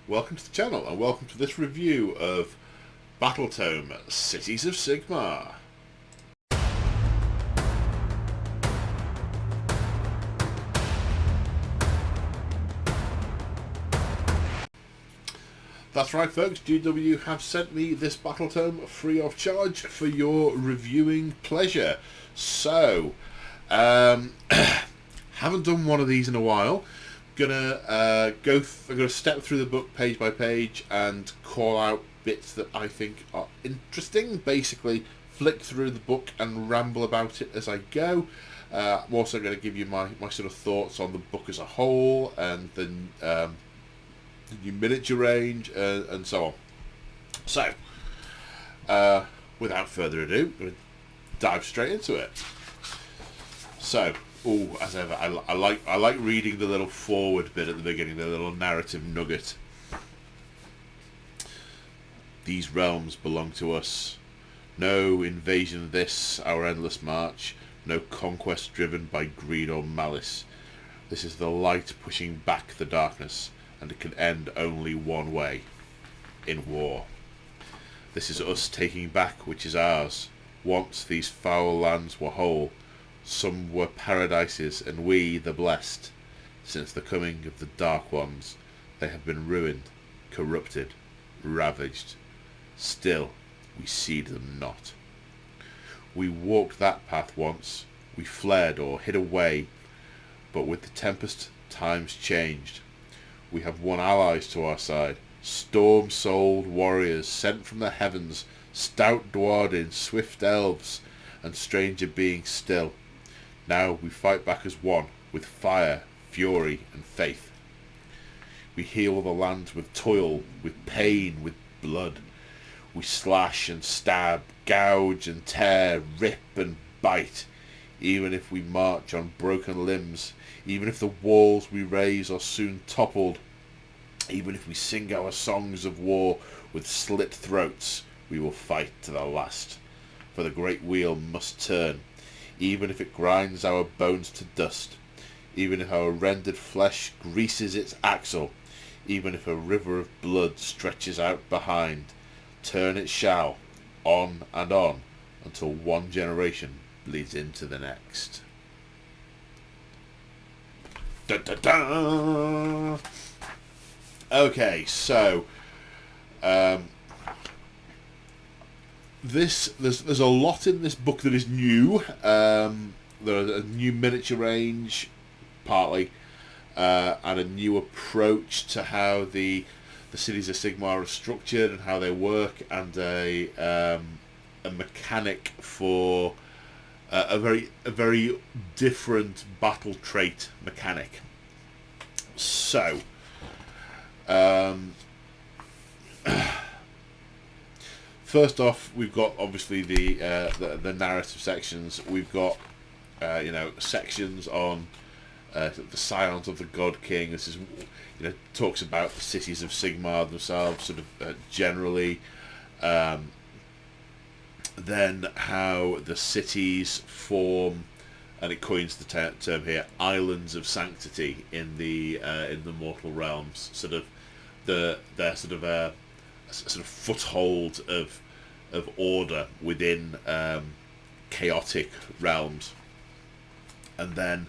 Welcome to the channel and welcome to this review of Battletome, Cities of Sigmar. That's right folks, GW have sent me this Battletome free of charge for your reviewing pleasure. So, haven't done one of these in a while. I'm gonna step through the book page by page and call out bits that I think are interesting. Basically, flick through the book and ramble about it as I go. I'm also going to give you my sort of thoughts on the book as a whole and the new miniature range and so on. So, without further ado, we'll dive straight into it. So. Oh, as ever, I like reading the little forward bit at the beginning, the little narrative nugget. These realms belong to us. No invasion this, our endless march. No conquest driven by greed or malice. This is the light pushing back the darkness, and it can end only one way. In war. This is us taking back which is ours. Once these foul lands were whole. Some were paradises, and we, the blessed. Since the coming of the Dark Ones, they have been ruined, corrupted, ravaged. Still, we cede them not. We walked that path once, we fled or hid away, but with the tempest times changed. We have won allies to our side, storm-souled warriors sent from the heavens, stout Dwarden, swift elves, and stranger beings still. Now we fight back as one, with fire, fury, and faith. We heal the lands with toil, with pain, with blood. We slash and stab, gouge and tear, rip and bite. Even if we march on broken limbs, even if the walls we raise are soon toppled, even if we sing our songs of war with slit throats, we will fight to the last. For the great wheel must turn. Even if it grinds our bones to dust, even if our rendered flesh greases its axle, even if a river of blood stretches out behind, turn it shall, on and on, until one generation bleeds into the next. Dun, dun, dun. Okay, so there's a lot in this book that is new. There's a new miniature range, partly, and a new approach to how the cities of Sigmar are structured and how they work, and a mechanic for a very different battle trait mechanic. So. First off, we've got obviously the narrative sections. We've got sections on the scions of the God King. This is talks about the cities of Sigmar themselves, sort of generally. Then how the cities form, and it coins the term here, islands of sanctity in the mortal realms. Sort of their sort of a sort of foothold of order within chaotic realms, and then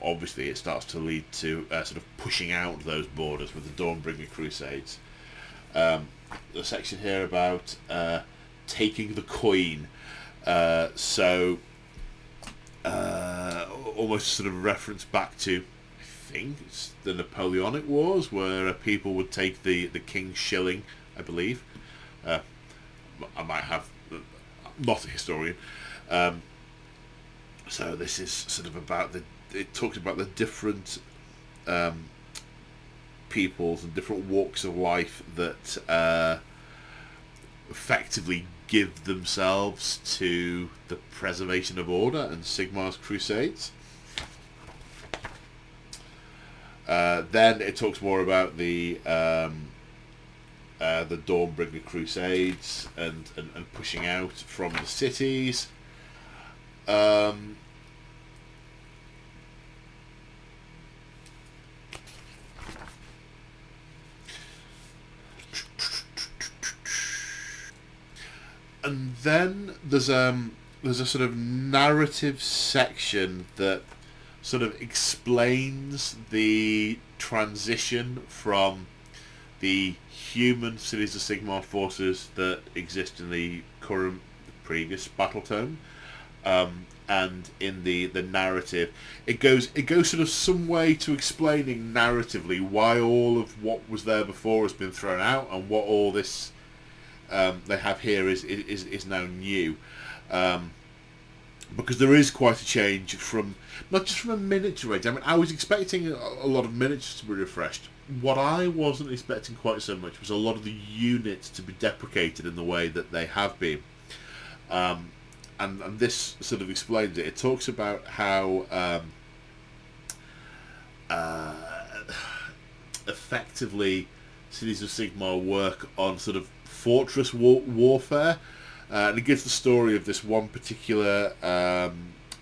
obviously it starts to lead to sort of pushing out those borders with the Dawnbringer Crusades. The section here about taking the coin, so almost sort of reference back to, I think it's the Napoleonic Wars, where people would take the king's shilling, I believe. I might have, not a historian. So this is sort of about it talks about the different peoples and different walks of life that effectively give themselves to the preservation of order and Sigmar's crusades. Then it talks more about the Dawnbringer Crusades and pushing out from the cities. And then there's a sort of narrative section that sort of explains the transition from the human Cities of Sigmar forces that exist in the previous Battletome, and in the narrative, it goes sort of some way to explaining narratively why all of what was there before has been thrown out, and what all this they have here is now new. Because there is quite a change from, not just from a miniature range. I mean, I was expecting a lot of miniatures to be refreshed. What I wasn't expecting quite so much was a lot of the units to be deprecated in the way that they have been. And this sort of explains it. It talks about how effectively Cities of Sigmar work on sort of fortress warfare. And it gives the story of this one particular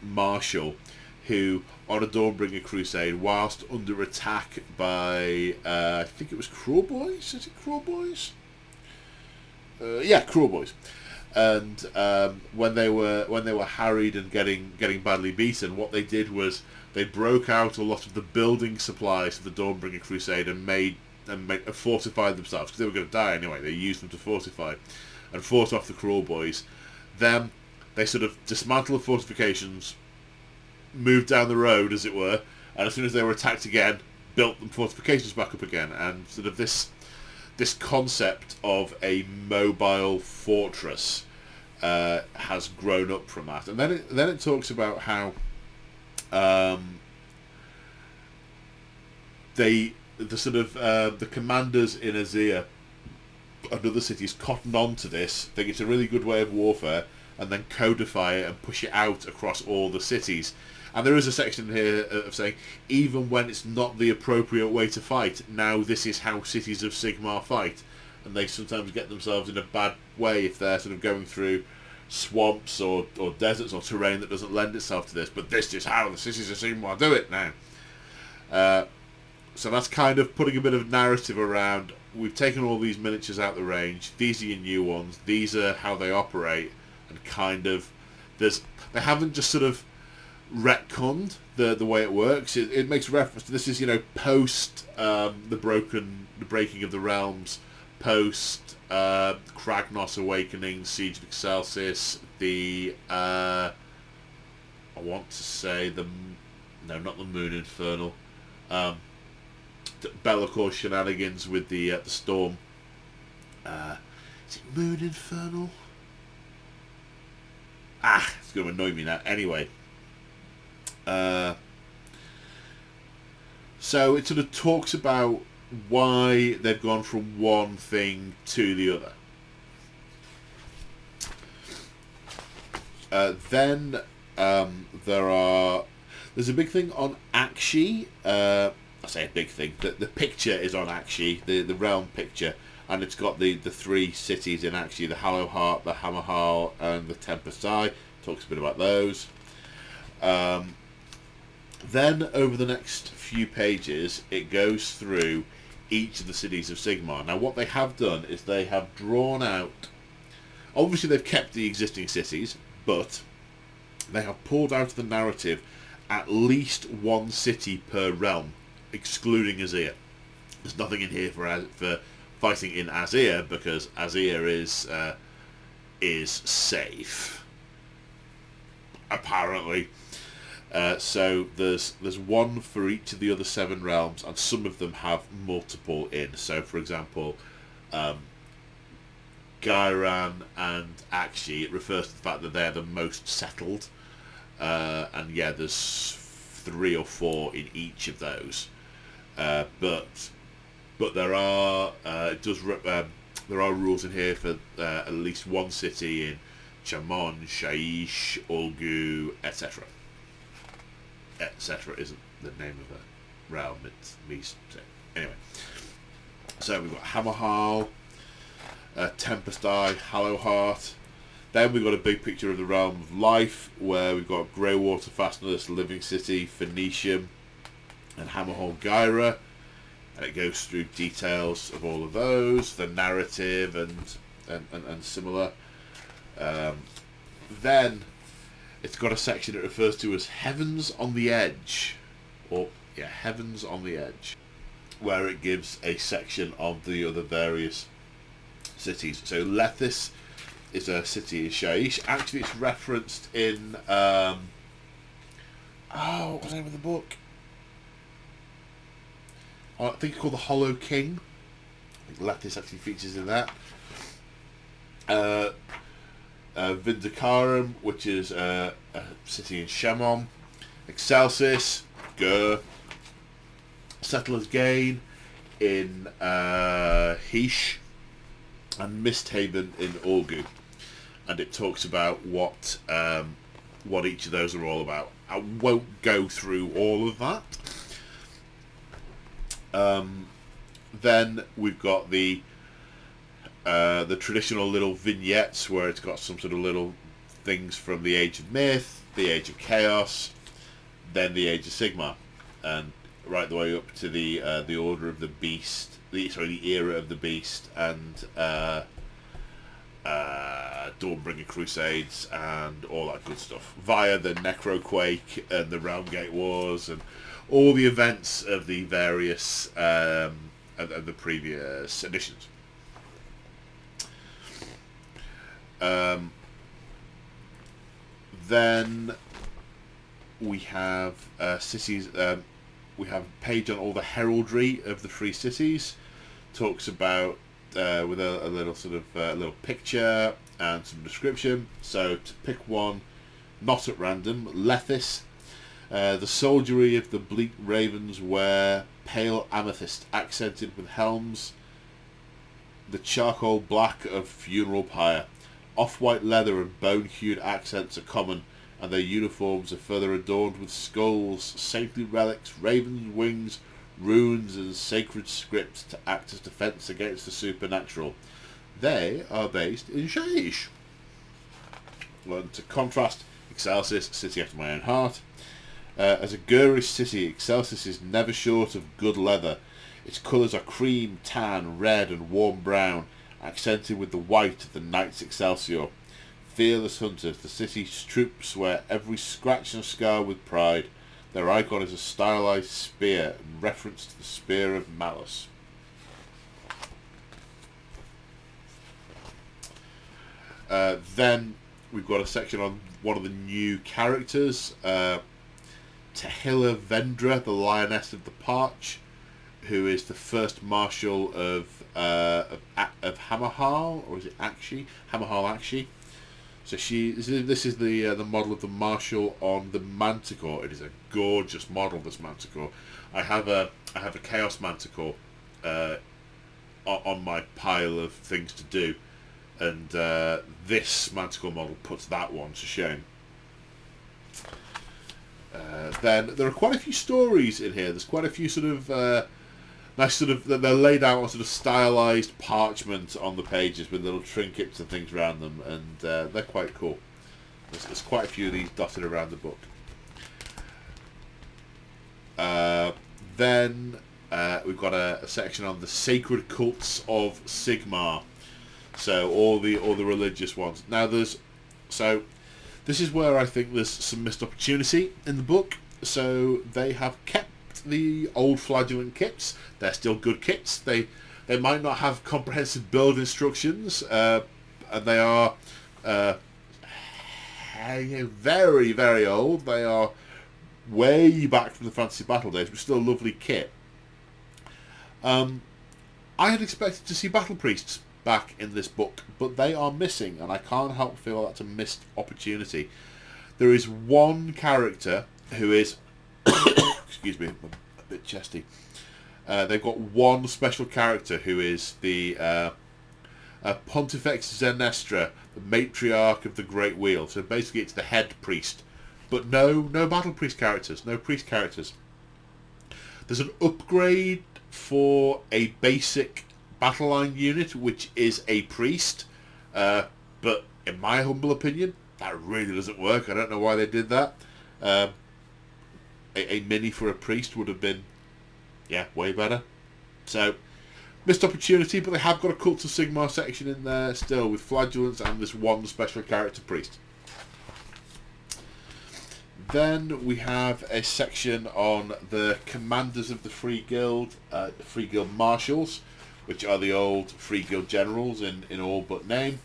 marshal who, on a Dawnbringer crusade, whilst under attack by, I think it was Crawboys? Is it Crawboys? Yeah, Crawboys. And when they were harried and getting badly beaten, what they did was they broke out a lot of the building supplies of the Dawnbringer crusade and fortified themselves, because they were going to die anyway. They used them to fortify and fought off the Crawboys. Then they sort of dismantled the fortifications, moved down the road, as it were, and as soon as they were attacked again, built the fortifications back up again. And sort of this concept of a mobile fortress has grown up from that. And then it talks about how the commanders in Azir and other cities cotton on to this, think it's a really good way of warfare, and then codify it and push it out across all the cities. And there is a section here of saying, even when it's not the appropriate way to fight, now this is how Cities of Sigmar fight. And they sometimes get themselves in a bad way if they're sort of going through swamps or deserts or terrain that doesn't lend itself to this. But this is how the Cities of Sigmar do it now. So that's kind of putting a bit of narrative around, we've taken all these miniatures out the range, these are your new ones, these are how they operate, and kind of, they haven't just sort of retconned the way it works. It makes reference to, this is, post the breaking of the realms, post Kragnos Awakening, Siege of Excelsis, I want to say not the Moon Infernal, Be'lakor shenanigans with the storm. Is it Moon Infernal? It's going to annoy me now. Anyway, so it sort of talks about why they've gone from one thing to the other. Then there's a big thing on Akshi. I say a big thing. The picture is on Akshi, the realm picture, and it's got the three cities in Akshi: the Hallowheart, the Hammerhal, and the Tempest Eye. Talks a bit about those. Then over the next few pages, it goes through each of the Cities of Sigmar. Now, what they have done is they have drawn out. Obviously, they've kept the existing cities, but they have pulled out of the narrative at least one city per realm, excluding Azir. There's nothing in here for fighting in Azir, because Azir is safe, apparently. So there's one for each of the other 7 realms, and some of them have multiple in. So, for example, Gairan and Akshi, it refers to the fact that they're the most settled, and yeah, there's 3 or 4 in each of those. But there are there are rules in here for at least one city in Chamon, Shaish, Olgu, etc. Etc. isn't the name of the realm, it's Mies. Anyway, so we've got Hammerhal, Tempest Eye, Hallowheart. Then we've got a big picture of the Realm of Life, where we've got Greywater, Fastness, Living City, Phoenicium, and Hammerhal Gyra. And it goes through details of all of those, the narrative and similar. Then it's got a section it refers to as Heavens on the Edge, or yeah, Heavens on the Edge, where it gives a section of the other various cities. So Lethis is a city in Shaiish. Actually, it's referenced in what's the name of the book? I think it's called The Hollow King. I think Lethis actually features in that. Vindicarum, which is a city in Shemon. Excelsis, Gur. Settler's Gain in Heesh. And Misthaven in Orgu. And it talks about what each of those are all about. I won't go through all of that. Then we've got the traditional little vignettes where it's got some sort of little things from the Age of Myth, the Age of Chaos, then the Age of Sigmar, and right the way up to the Order of the Beast, the Era of the Beast, and Dawnbringer Crusades and all that good stuff, via the Necroquake and the Realmgate Wars and all the events of the various of the previous editions. Then we have cities. We have a page on all the heraldry of the free cities. Talks about with a little sort of little picture and some description. So to pick one, not at random, Lethis. The soldiery of the bleak ravens wear pale amethyst accented with helms, the charcoal black of funeral pyre. Off-white leather and bone-hued accents are common, and their uniforms are further adorned with skulls, saintly relics, ravens' wings, runes and sacred scripts to act as defence against the supernatural. They are based in Shaiish. Well, to contrast, Excelsis, city after my own heart. As a Gurish city, Excelsis is never short of good leather. Its colours are cream, tan, red and warm brown, accented with the white of the Knights Excelsior. Fearless hunters, the city's troops wear every scratch and scar with pride. Their icon is a stylized spear in reference to the Spear of Malice. Then we've got a section on one of the new characters, Tehila Vendra, the Lioness of the Parch, who is the first marshal of Hammerhal, or is it Akshi? Hammerhal Akshi. So this is the model of the marshal on the Manticore. It is a gorgeous model, this Manticore. I have a Chaos Manticore on my pile of things to do, and this Manticore model puts that one to shame. Then there are quite a few stories in here. There's quite a few sort of nice sort of, they're laid out on sort of stylized parchment on the pages with little trinkets and things around them, and they're quite cool. There's quite a few of these dotted around the book. Then we've got a section on the sacred cults of Sigmar. So all the religious ones. Now this is where I think there's some missed opportunity in the book. So they have kept the old flagellant kits. They're still good kits. They might not have comprehensive build instructions, and they are very, very old. They are way back from the Fantasy Battle days, but still a lovely kit. I had expected to see Battle Priests back in this book, but they are missing, and I can't help feel that's a missed opportunity. There is one character who is excuse me, I'm a bit chesty. They've got one special character who is the Pontifex Zenestra, the matriarch of the Great Wheel. So basically it's the head priest. But no battle priest characters, no priest characters. There's an upgrade for a basic battle line unit, which is a priest. But in my humble opinion, that really doesn't work. I don't know why they did that. A mini for a priest would have been, way better. So Missed opportunity, but they have got a Cult of Sigmar section in there still with Flagellants and this one special character priest. Then we have a section on the commanders of the Free Guild Marshals, which are the old Free Guild generals in all but name.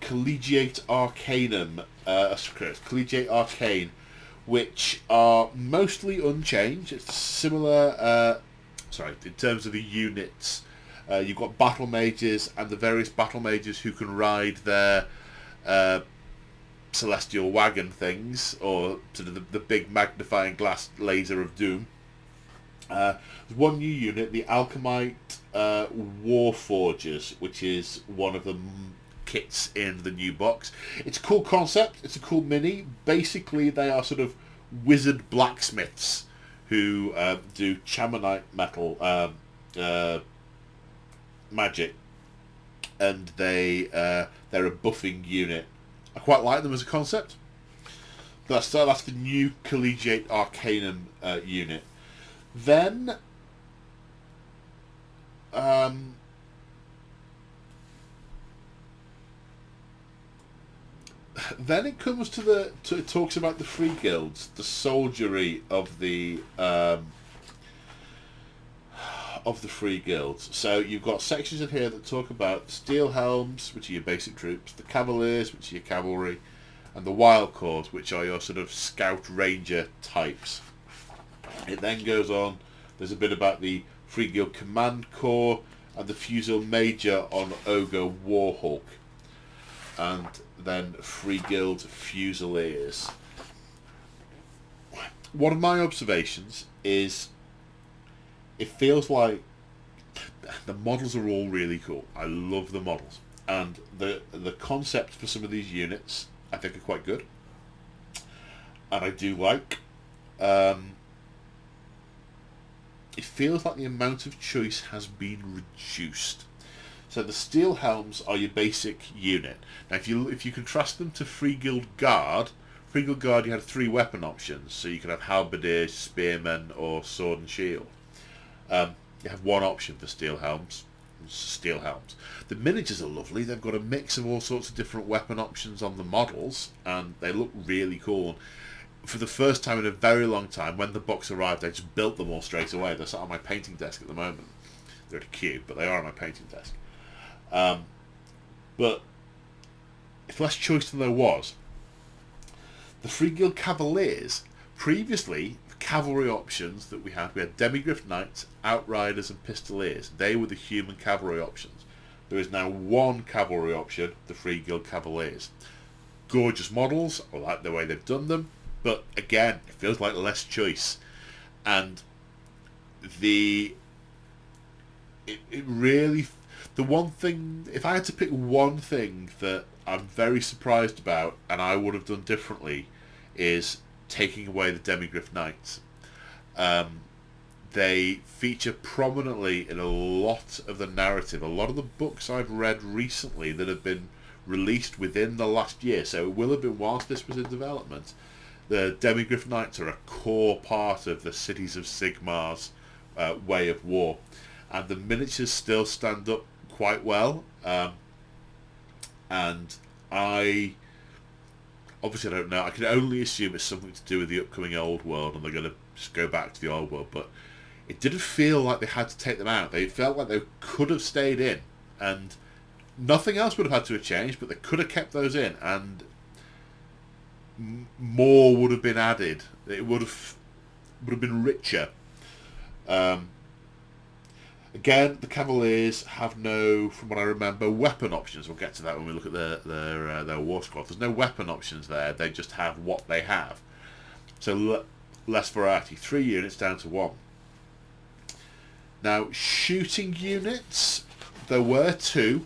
Collegiate Arcanum, Collegiate Arcane, which are mostly unchanged. It's similar, in terms of the units. You've got battle mages and the various battle mages who can ride their celestial wagon things, or sort of the big magnifying glass laser of doom. There's one new unit, the Alchemite Warforgers, which is one of the kits in the new box. It's a cool concept, it's a cool mini. Basically they are sort of wizard blacksmiths who do chamonite metal magic, and they're a buffing unit. I quite like them as a concept. That's the new Collegiate Arcanum unit. Then it comes to it talks about the Free Guilds, the soldiery of the Free Guilds. So you've got sections in here that talk about the Steel Helms, which are your basic troops, the Cavaliers, which are your cavalry, and the Wild Corps, which are your sort of scout ranger types. It then goes on, there's a bit about the Free Guild Command Corps and the Fusilier Major on Ogre Warhawk, and then Free Guild Fusiliers. One of my observations is it feels like the models are all really cool. I love the models, and the concept for some of these units I think are quite good, and I do like. It feels like the amount of choice has been reduced. So the Steel Helms are your basic unit. Now if you contrast them to Free Guild Guard, you had 3 weapon options. So you could have halberdiers, spearmen, or sword and shield. You have one option for Steel Helms. The miniatures are lovely. They've got a mix of all sorts of different weapon options on the models, and they look really cool. For the first time in a very long time, when the box arrived, I just built them all straight away. They're sat on my painting desk at the moment. They're at a cube, but they are on my painting desk. But it's less choice than there was. The Free Guild Cavaliers, previously, the cavalry options that we had Demigryph Knights, Outriders and Pistoliers. They were the human cavalry options. There is now one cavalry option, the Free Guild Cavaliers. Gorgeous models, I like the way they've done them, but again, it feels like less choice. And it really, the one thing, if I had to pick one thing that I'm very surprised about and I would have done differently, is taking away the Demigryph Knights. They feature prominently in a lot of the narrative. A lot of the books I've read recently that have been released within the last year, so it will have been whilst this was in development, the Demigryph Knights are a core part of the Cities of Sigmar's way of war, and the miniatures still stand up quite well. And I don't know. I can only assume it's something to do with the upcoming Old World, and they're going to just go back to the Old World. But it didn't feel like they had to take them out. They felt like they could have stayed in, and nothing else would have had to have changed. But they could have kept those in, and more would have been added. It would have been richer. Again, the Cavaliers have no, from what I remember, weapon options. We'll get to that when we look at their war squad. There's no weapon options there. They just have what they have. So less variety. 3 units down to 1. Now, shooting units, there were 2,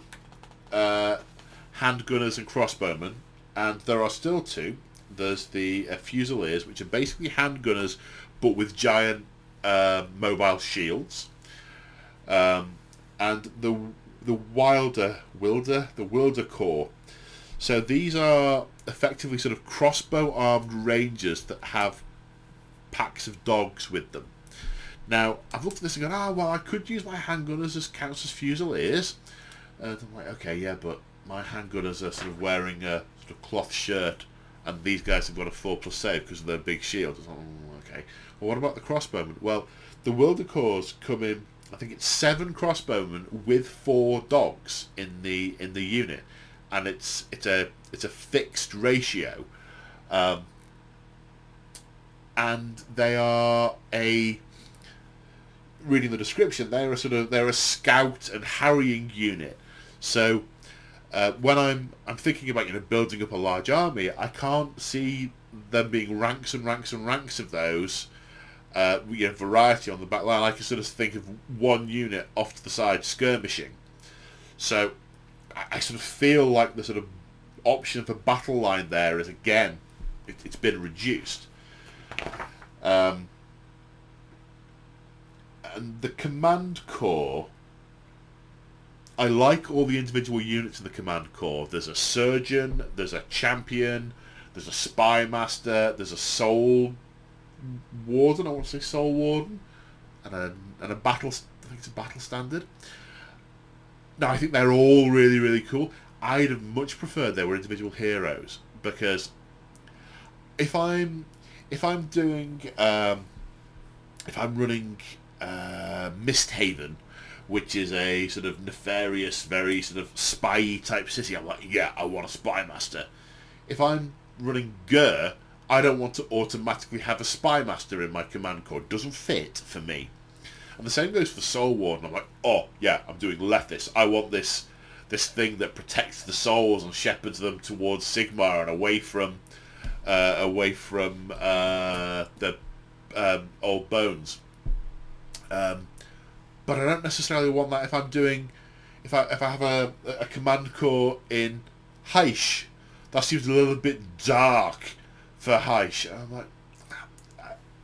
handgunners and crossbowmen, and there are still 2. There's the Fusiliers, which are basically handgunners, but with giant mobile shields. And the Wilder Corps. So these are effectively sort of crossbow armed rangers that have packs of dogs with them. Now, I've looked at this and gone, well, I could use my handgunners as counts as fusiliers. And I'm like, okay, yeah, but my handgunners are sort of wearing a sort of cloth shirt, and these guys have got a 4+ save because of their big shield. It's like, okay. Well, what about the crossbowmen? Well, the Wildecors come in, I think it's 7 crossbowmen with 4 dogs in the unit, and it's a fixed ratio, and they are reading the description, they're a scout and harrying unit. So when I'm thinking about building up a large army, I can't see them being ranks and ranks and ranks of those. Variety on the back line. I can sort of think of one unit off to the side skirmishing. So I sort of feel like the sort of option for battle line there is, again, it's been reduced. And the command corps, I like all the individual units in the command corps. There's a surgeon, there's a champion, there's a spy master, there's a soul warden, I want to say soul warden, and a battle, I think it's a battle standard. Now, I think they're all really, really cool. I'd have much preferred they were individual heroes, because if I'm running Misthaven, which is a sort of nefarious, very sort of spy type city, I'm like, yeah, I want a spy master. If I'm running Gur, I don't want to automatically have a spy master in my command corps. It doesn't fit for me. And the same goes for Soul Warden. I'm like, oh yeah, I'm doing Lethis. I want this thing that protects the souls and shepherds them towards Sigmar and away from the old bones. But I don't necessarily want that if I have a command corps in Heish. That seems a little bit dark for Heish. And I'm like,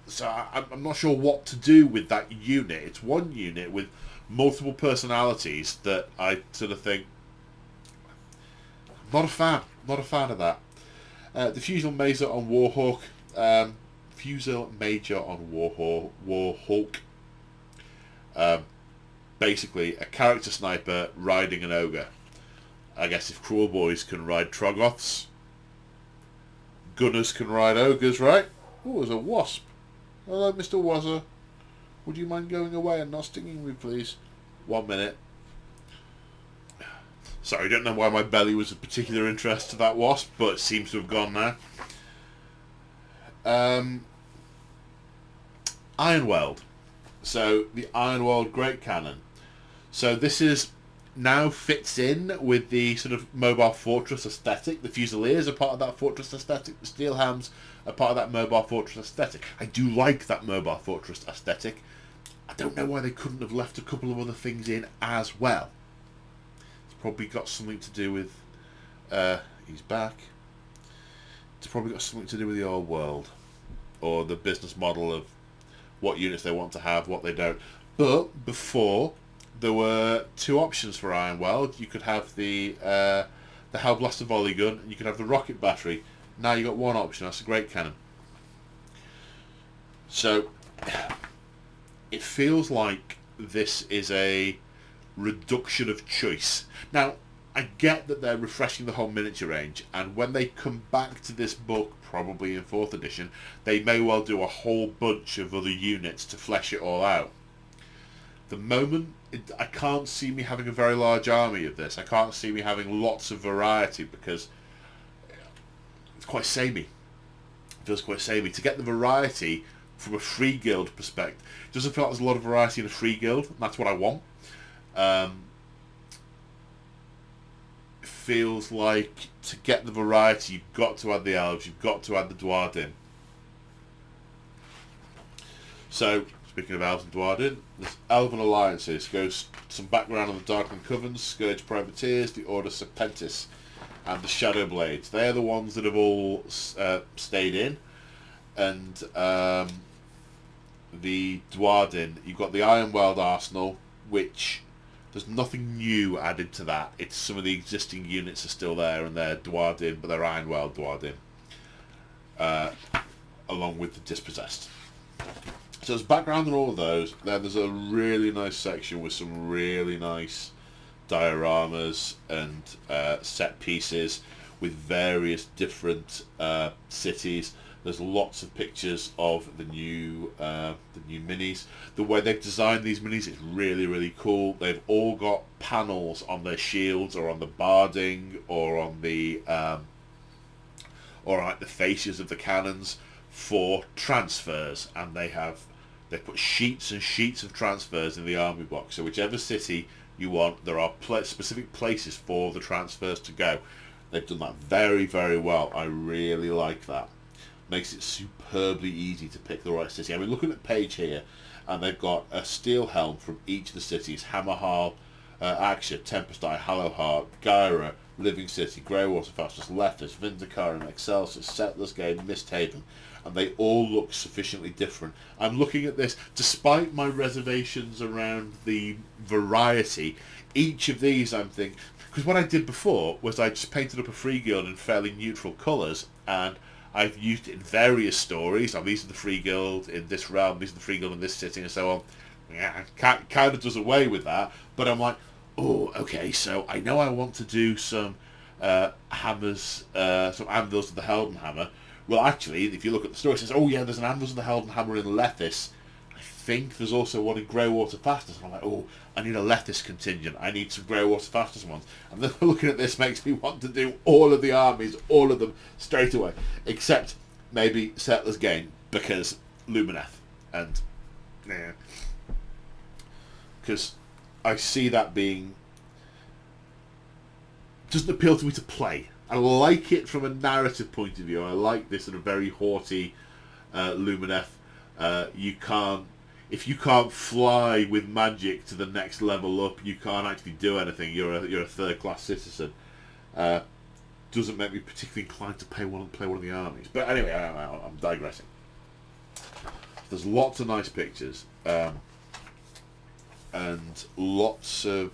so I'm not sure what to do with that unit. It's one unit with multiple personalities that I sort of think, not a fan of that. The Fusil Major on Warhawk. Fusil Major on Warhawk. Basically, a character sniper riding an ogre. I guess if Cruel Boys can ride Troggoths, gunners can ride ogres, right? Oh, there's a wasp. Hello, Mr. Wazzer. Would you mind going away and not stinging me, please? 1 minute. Sorry, I don't know why my belly was of particular interest to that wasp, but it seems to have gone now. Ironweld. So, the Ironweld Great Cannon. So, this is now fits in with the sort of mobile fortress aesthetic. The Fusiliers are part of that fortress aesthetic. The Steelhounds are part of that mobile fortress aesthetic. I do like that mobile fortress aesthetic. I don't know why they couldn't have left a couple of other things in as well. It's probably got something to do with... he's back. It's probably got something to do with the old world. Or the business model of what units they want to have, what they don't. But before, there were 2 options for Ironweld. You could have the Hellblaster volley gun, and you could have the rocket battery. Now you've got one option, that's a great cannon. So, it feels like this is a reduction of choice. Now, I get that they're refreshing the whole miniature range, and when they come back to this book, probably in 4th edition, they may well do a whole bunch of other units to flesh it all out. The moment, I can't see me having a very large army of this. I can't see me having lots of variety because it's quite samey. It feels quite samey. To get the variety from a free guild perspective, it doesn't feel like there's a lot of variety in a free guild, and that's what I want. It feels like to get the variety, you've got to add the elves, you've got to add the Dwarden. So, speaking of elves and Dwarden, there's Elven Alliances. Goes some background on the Darkling Covens, Scourge Privateers, the Order Serpentis, and the Shadow Blades. They're the ones that have all stayed in. And the Dwarden, you've got the Ironweld Arsenal, which there's nothing new added to that. It's some of the existing units are still there, and they're Dwarden, but they're Ironweld Dwarden, along with the Dispossessed. So there's background on all of those. Then there's a really nice section with some really nice dioramas and set pieces with various different cities. There's lots of pictures of the new minis. The way they've designed these minis is really, really cool. They've all got panels on their shields or on the barding or on the or like the fascias of the cannons for transfers, and they put sheets and sheets of transfers in the army box. So whichever city you want, there are specific places for the transfers to go. They've done that very, very well. I really like that. Makes it superbly easy to pick the right city. I mean, looking at the page here, and they've got a steel helm from each of the cities: Hammerhal, Axia, Tempest Eye, Hallowheart, Gyra, Living City, Greywater Fastness, Lethis, Vindicarum, Excelsis, Settlers Gate, Misthaven, and they all look sufficiently different. I'm looking at this, despite my reservations around the variety, each of these I'm thinking, because what I did before was I just painted up a free guild in fairly neutral colours, and I've used it in various stories. Now, these are the free guild in this realm, these are the free guild in this city, and so on. Yeah, kind of does away with that, but I'm like, oh, okay, so I know I want to do some hammers, some anvils of the Helden Hammer. Well, actually, if you look at the story, it says, oh yeah, there's an anvils of the Helden Hammer in Lethis. I think there's also one in Greywater Fastness. And I'm like, oh, I need a Lethis contingent. I need some Greywater Fastness ones. And then looking at this makes me want to do all of the armies, all of them, straight away. Except maybe Settlers Gain, because Lumineth. And, yeah. Because I see that being... doesn't appeal to me to play. I like it from a narrative point of view. I like this sort of very haughty Lumineth. If you can't fly with magic to the next level up, you can't actually do anything. You're a third class citizen. Doesn't make me particularly inclined to play one of the armies. But anyway, I'm digressing. There's lots of nice pictures and lots of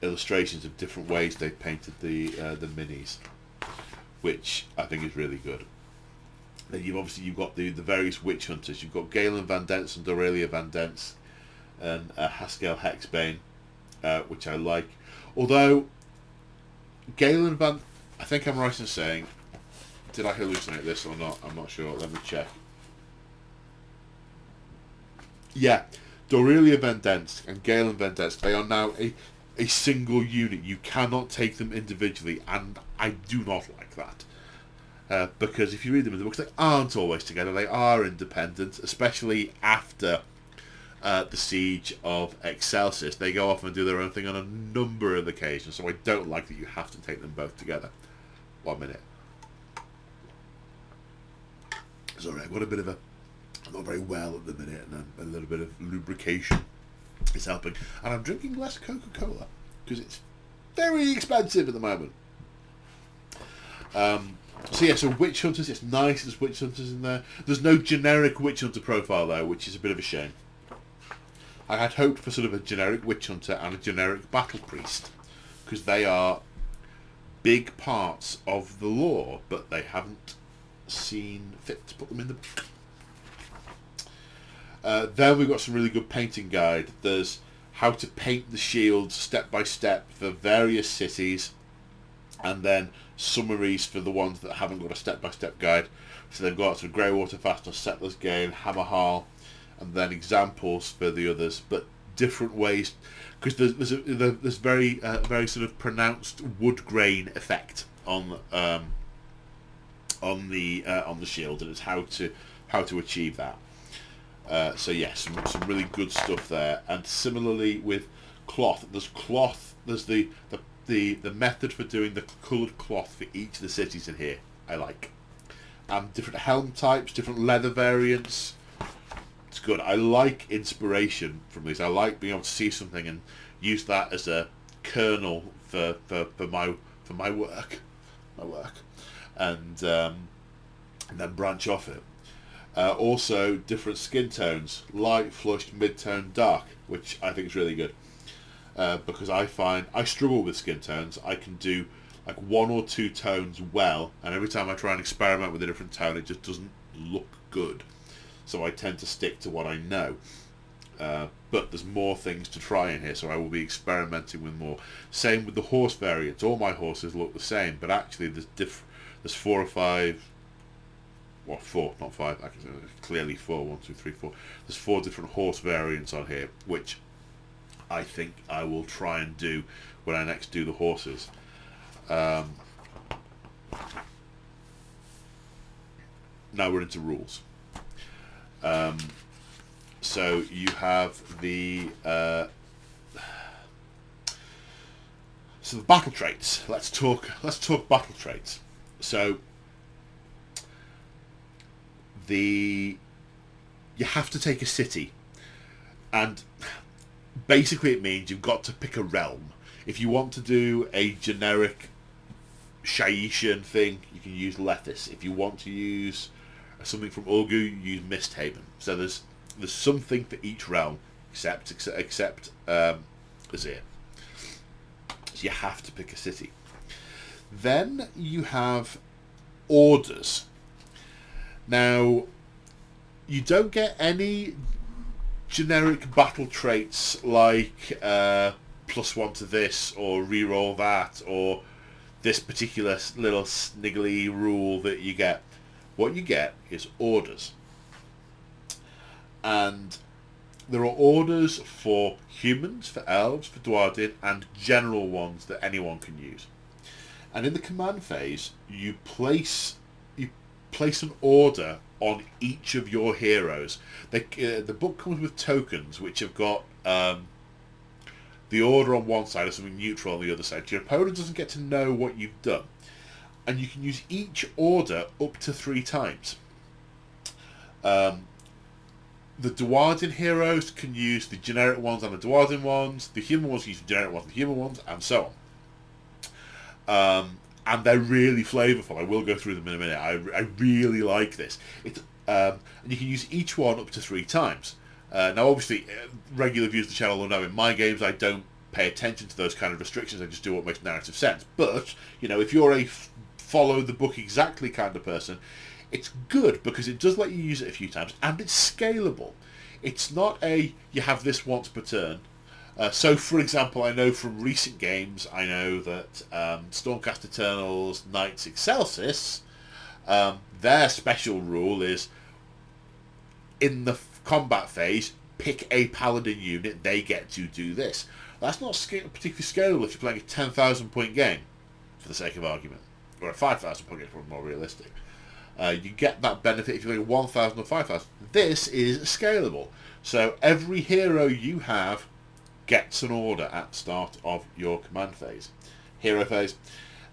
illustrations of different ways they painted the minis, which I think is really good. Then you've got the various witch hunters. You've got Galen Van Dents and Dorelia Van Dents and Haskell Hexbane, which I like. Although Galen Van, I think I'm right in saying, did I hallucinate this or not? I'm not sure. Let me check. Yeah. Dorelia Van Dents and Galen Van Dents, they are now a single unit. You cannot take them individually, and I do not like that. Because if you read them in the books, they aren't always together. They are independent, especially after the siege of Excelsis. They go off and do their own thing on a number of occasions, so I don't like that you have to take them both together. 1 minute. Sorry, I've got a bit of a... I'm not very well at the minute, and a little bit of lubrication is helping. And I'm drinking less Coca-Cola because it's very expensive at the moment. So yeah, so witch hunters. It's nice. There's witch hunters in there. There's no generic witch hunter profile though, which is a bit of a shame. I had hoped for sort of a generic witch hunter and a generic battle priest, because they are big parts of the lore, but they haven't seen fit to put them in the... Then we've got some really good painting guide. There's how to paint the shields step by step for various cities, and then summaries for the ones that haven't got a step by step guide. So they've got sort of Greywater Fastness, Settlers Gain, Hammerhal, and then examples for the others, but different ways, because there's very sort of pronounced wood grain effect on the shield, and it's how to achieve that. So yes, some really good stuff there. And similarly with cloth, there's the method for doing the coloured cloth for each of the cities in here. I like. Different helm types, different leather variants. It's good. I like inspiration from these. I like being able to see something and use that as a kernel for my work, and then branch off it. Also, different skin tones: light, flushed, mid-tone, dark, which I think is really good. Because I find I struggle with skin tones. I can do like 1 or 2 tones well, and every time I try and experiment with a different tone, it just doesn't look good. So I tend to stick to what I know. But there's more things to try in here, so I will be experimenting with more. Same with the horse variants. All my horses look the same, but actually there's 4 or 5, well, 4, not 5, actually, clearly 4, 1, 2, 3, 4. There's 4 different horse variants on here, which I think I will try and do when I next do the horses. Now we're into rules. So you have the battle traits. Let's talk battle traits. So you have to take a city, and basically it means you've got to pick a realm. If you want to do a generic Shaishan thing, you can use Lethis. If you want to use something from Ulgu, you use Misthaven. So there's something for each realm, except Azir. So you have to pick a city. Then you have orders. Now, you don't get any generic battle traits like +1 to this, or reroll that, or this particular little sniggly rule that you get. What you get is orders. And there are orders for humans, for elves, for Dwarven, and general ones that anyone can use. And in the command phase, you place an order on each of your heroes. The book comes with tokens which have got the order on one side or something neutral on the other side. Your opponent doesn't get to know what you've done. And you can use each order up to 3 times. The Dwarven heroes can use the generic ones and the Dwarven ones. The human ones use the generic ones and the human ones, and so on. And they're really flavourful. I will go through them in a minute. I really like this. And you can use each one up to 3 times. Now, obviously, regular viewers of the channel will know in my games I don't pay attention to those kind of restrictions. I just do what makes narrative sense. But, if you're a follow the book exactly kind of person, it's good because it does let you use it a few times, and it's scalable. It's not you have this once per turn. So, for example, I know from recent games, I know that Stormcast Eternals, Knights Excelsis, their special rule is, in the combat phase, pick a paladin unit, they get to do this. That's not particularly scalable if you're playing a 10,000 point game, for the sake of argument. Or a 5,000 point game, probably more realistic. You get that benefit if you're playing 1,000 or 5,000. This is scalable. So every hero you have gets an order at the start of your command phase, hero phase,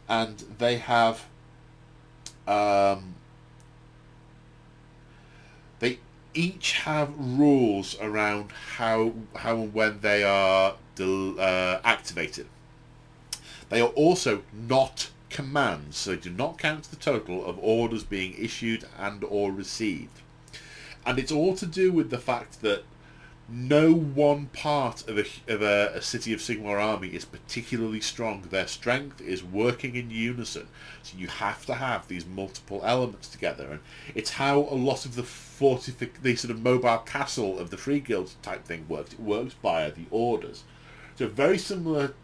and they have they each have rules around how and when they are activated. They are also not commands, so they do not count the total of orders being issued and or received. And it's all to do with the fact that no one part of a City of Sigmar army is particularly strong. Their strength is working in unison. So you have to have these multiple elements together. And it's how a lot of the sort of mobile castle of the Free Guilds type thing works. It works via the orders. So very similar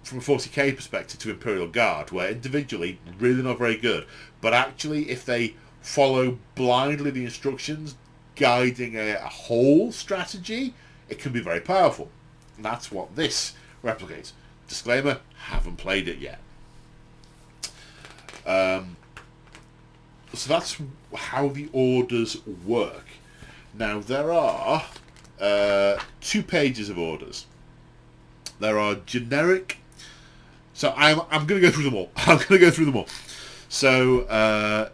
from a 40k perspective to Imperial Guard, where individually really not very good. But actually if they follow blindly the instructions, guiding a whole strategy, it can be very powerful. And that's what this replicates. Disclaimer, haven't played it yet. So that's how the orders work. Now there are 2 pages of orders. There are generic. So I'm going to go through them all. So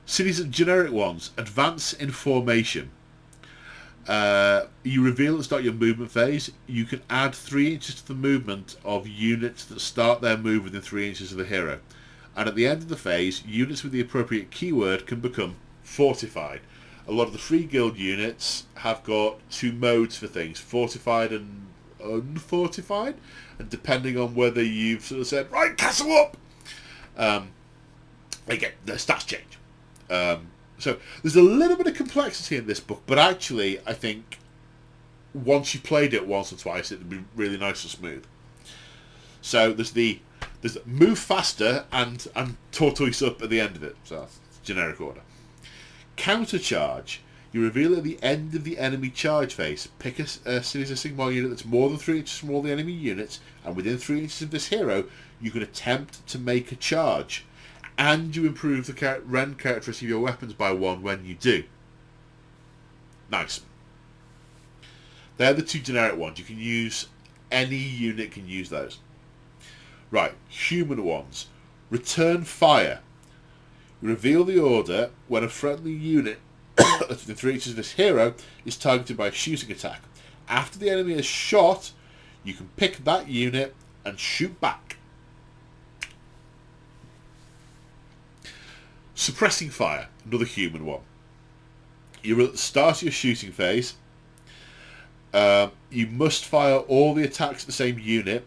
cities and generic ones. Advance in formation. You reveal at the start of your movement phase. You can add 3 inches to the movement of units that start their move within 3 inches of the hero. And at the end of the phase, units with the appropriate keyword can become fortified. A lot of the Free Guild units have got 2 modes for things, fortified and unfortified, and depending on whether you've sort of said, right, castle up, again, the stats change. So there's a little bit of complexity in this book, but actually I think once you played it once or twice, it'd be really nice and smooth. So there's move faster and tortoise up at the end of it. So that's generic order. Counter charge. You reveal at the end of the enemy charge phase. Pick a series of Sigmar unit that's more than 3 inches from all the enemy units, and within 3 inches of this hero, you can attempt to make a charge. And you improve the rend characteristic of your weapons by 1 when you do. Nice. They're the 2 generic ones. You can use, any unit can use those. Right, human ones. Return fire. Reveal the order when a friendly unit that's within 3 inches of this hero is targeted by a shooting attack. After the enemy is shot, you can pick that unit and shoot back. Suppressing fire, another human one. You're at the start of your shooting phase. You must fire all the attacks at the same unit.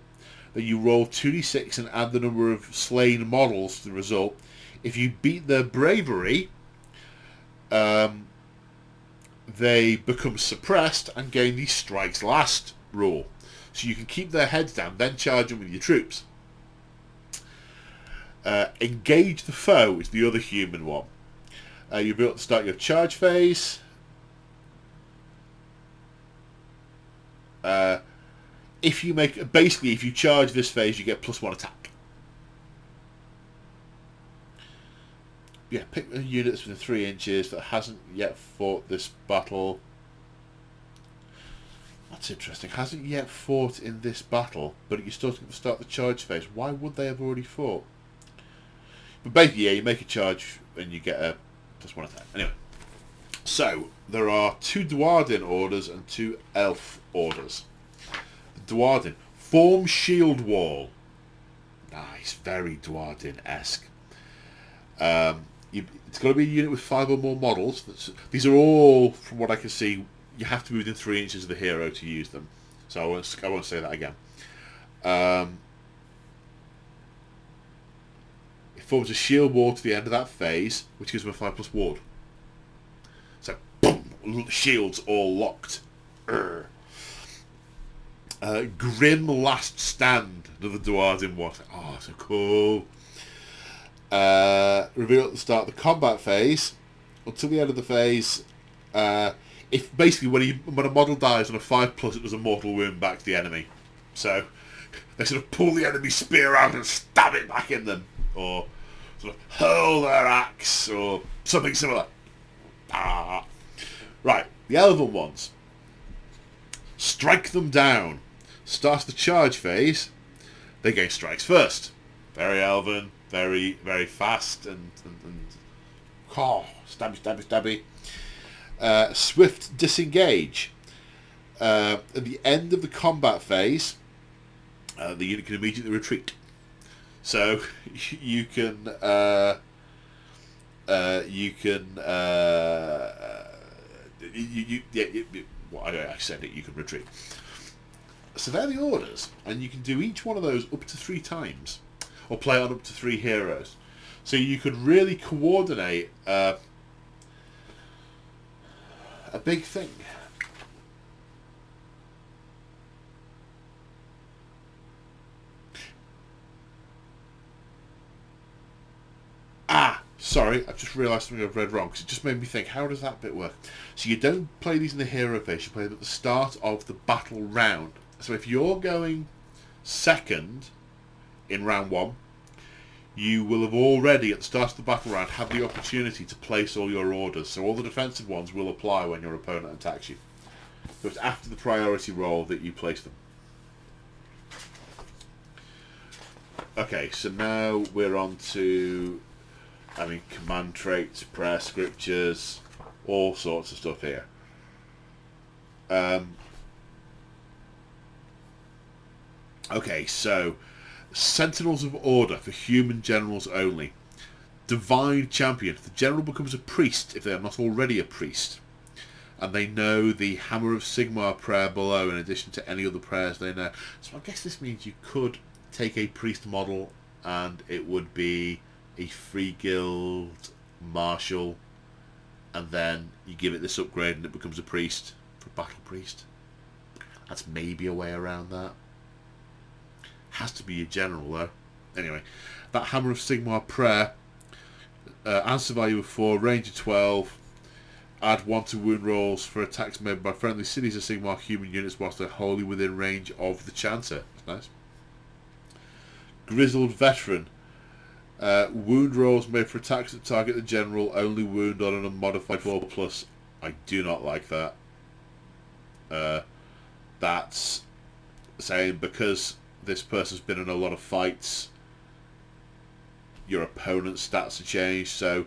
Then you roll 2d6 and add the number of slain models to the result. If you beat their bravery, they become suppressed and gain the strikes last rule. So you can keep their heads down, then charge them with your troops. Engage the foe is the other human one. You'll be able to start your charge phase. If you charge this phase, you get +1 attack. Yeah, pick a unit that's within 3 inches that hasn't yet fought this battle. That's interesting. Hasn't yet fought in this battle, but you're starting to start the charge phase. Why would they have already fought? But basically, yeah, you make a charge and you get a +1 attack. Anyway, so there are 2 Dwarden orders and 2 Elf orders. The Dwarden. Form shield wall. Nice, very Dwarden-esque. It's got to be a unit with 5 or more models. These are all, from what I can see, you have to be within 3 inches of the hero to use them. So I won't say that again. It forms a shield wall to the end of that phase, which gives them a 5+ ward. So, boom, shields all locked. Grim Last Stand, another Dwarden one. Oh, so cool. Reveal at the start of the combat phase. Until the end of the phase, if basically when a model dies on a 5+, it does a mortal wound back to the enemy. So they sort of pull the enemy spear out and stab it back in them, or sort of hurl their axe, or something similar. Right, the Elven ones. Strike them down. Start the charge phase. They gain strikes first. Very Elven, very very fast and stabby. Swift disengage. At the end of the combat phase, the unit can immediately retreat. So you can I said it. You can retreat. So they're the orders, and you can do each one of those up to 3 times, or play on up to 3 heroes. So you could really coordinate a big thing. Sorry, I've just realised something I've read wrong, because it just made me think, how does that bit work? So you don't play these in the hero phase, you play them at the start of the battle round. So if you're going second in round 1, you will have already, at the start of the battle round, had the opportunity to place all your orders. So all the defensive ones will apply when your opponent attacks you. So it's after the priority roll that you place them. Okay, so now we're on to, command traits, prayer scriptures, all sorts of stuff here. Okay, so Sentinels of Order for human generals only. Divine Champion. The general becomes a priest if they are not already a priest. and they know the Hammer of Sigmar prayer below in addition to any other prayers they know. So I guess this means you could take a priest model and it would be a free guild marshal, and then you give it this upgrade and it becomes a priest for battle priest. That's maybe a way around that. Has to be a general though. Anyway, that Hammer of Sigmar prayer, answer value of 4, range of 12, add 1 to wound rolls for attacks made by friendly cities of Sigmar human units whilst they're wholly within range of the chanter. That's nice. Grizzled veteran, wound rolls made for attacks that target the general only wound on an unmodified 4+. I do not like that. That's saying because this person's been in a lot of fights, your opponent's stats are changed. So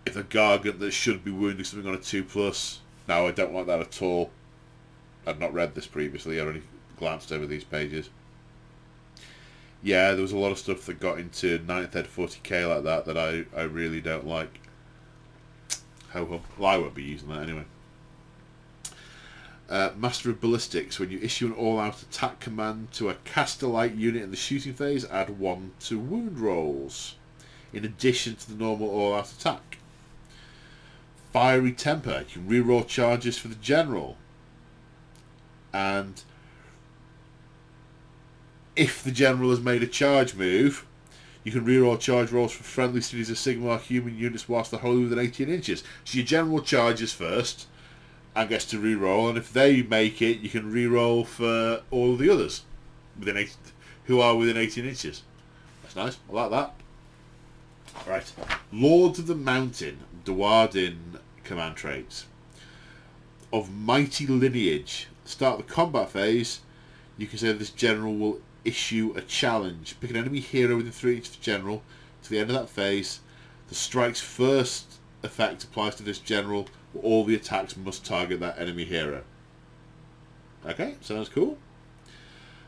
if a Gargant that should be wounding something on a 2+, no, I don't like that at all. I've not read this previously, I only glanced over these pages. Yeah, there was a lot of stuff that got into 9th ed 40k like that I really don't like. Ho ho. Well, I won't be using that anyway. Master of Ballistics. When you issue an all-out attack command to a caster-like unit in the shooting phase, add 1 to wound rolls, in addition to the normal all-out attack. Fiery Temper. You can reroll charges for the general. And if the general has made a charge move, you can reroll charge rolls for friendly cities of Sigmar human units whilst they're wholly within 18 inches. So your general charges first and gets to reroll, and if they make it, you can reroll for all of the others within who are within 18 inches. That's nice. I like that. Right. Lords of the Mountain, Dwarden command traits. Of mighty lineage. Start the combat phase. You can say this general will issue a challenge. Pick an enemy hero within 3 inches of the general to the end of that phase. The strike's first effect applies to this general. All the attacks must target that enemy hero. Okay, sounds cool.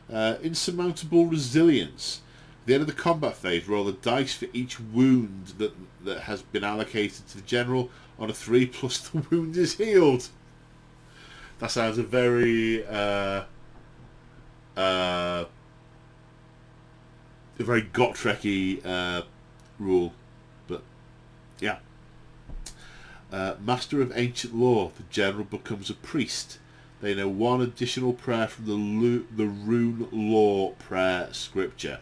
Insurmountable Resilience. At the end of the combat phase, roll the dice for each wound that has been allocated to the general. On a 3, plus the wound is healed. That sounds a very Gotrek-y rule, but yeah. Master of Ancient Law. The general becomes a priest. They know 1 additional prayer from the Rune Law prayer scripture.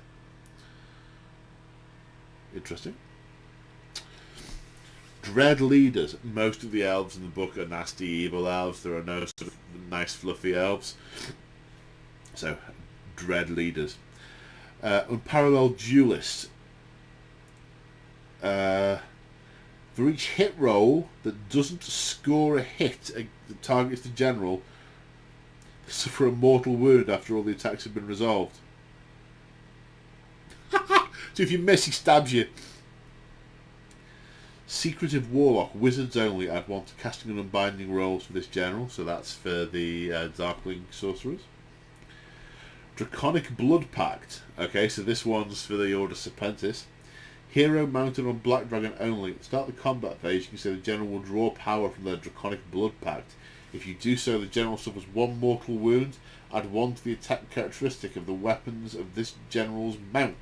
Interesting. Dread Leaders. Most of the elves in the book are nasty, evil elves. There are no sort of nice, fluffy elves. So, Dread Leaders. Unparalleled Duelist. For each hit roll that doesn't score a hit that targets the general, suffer a mortal wound after all the attacks have been resolved. So if you miss, he stabs you. Secretive Warlock. Wizards only. Add 1 to casting and unbinding rolls for this general. So that's for the Darkling Sorcerers. Draconic Blood Pact. Okay, so this one's for the Order Serpentis. Hero mounted on Black Dragon only. At the start of the combat phase, you can say the general will draw power from their Draconic Blood Pact. If you do so, the general suffers 1 mortal wound. Add 1 to the attack characteristic of the weapons of this general's mount.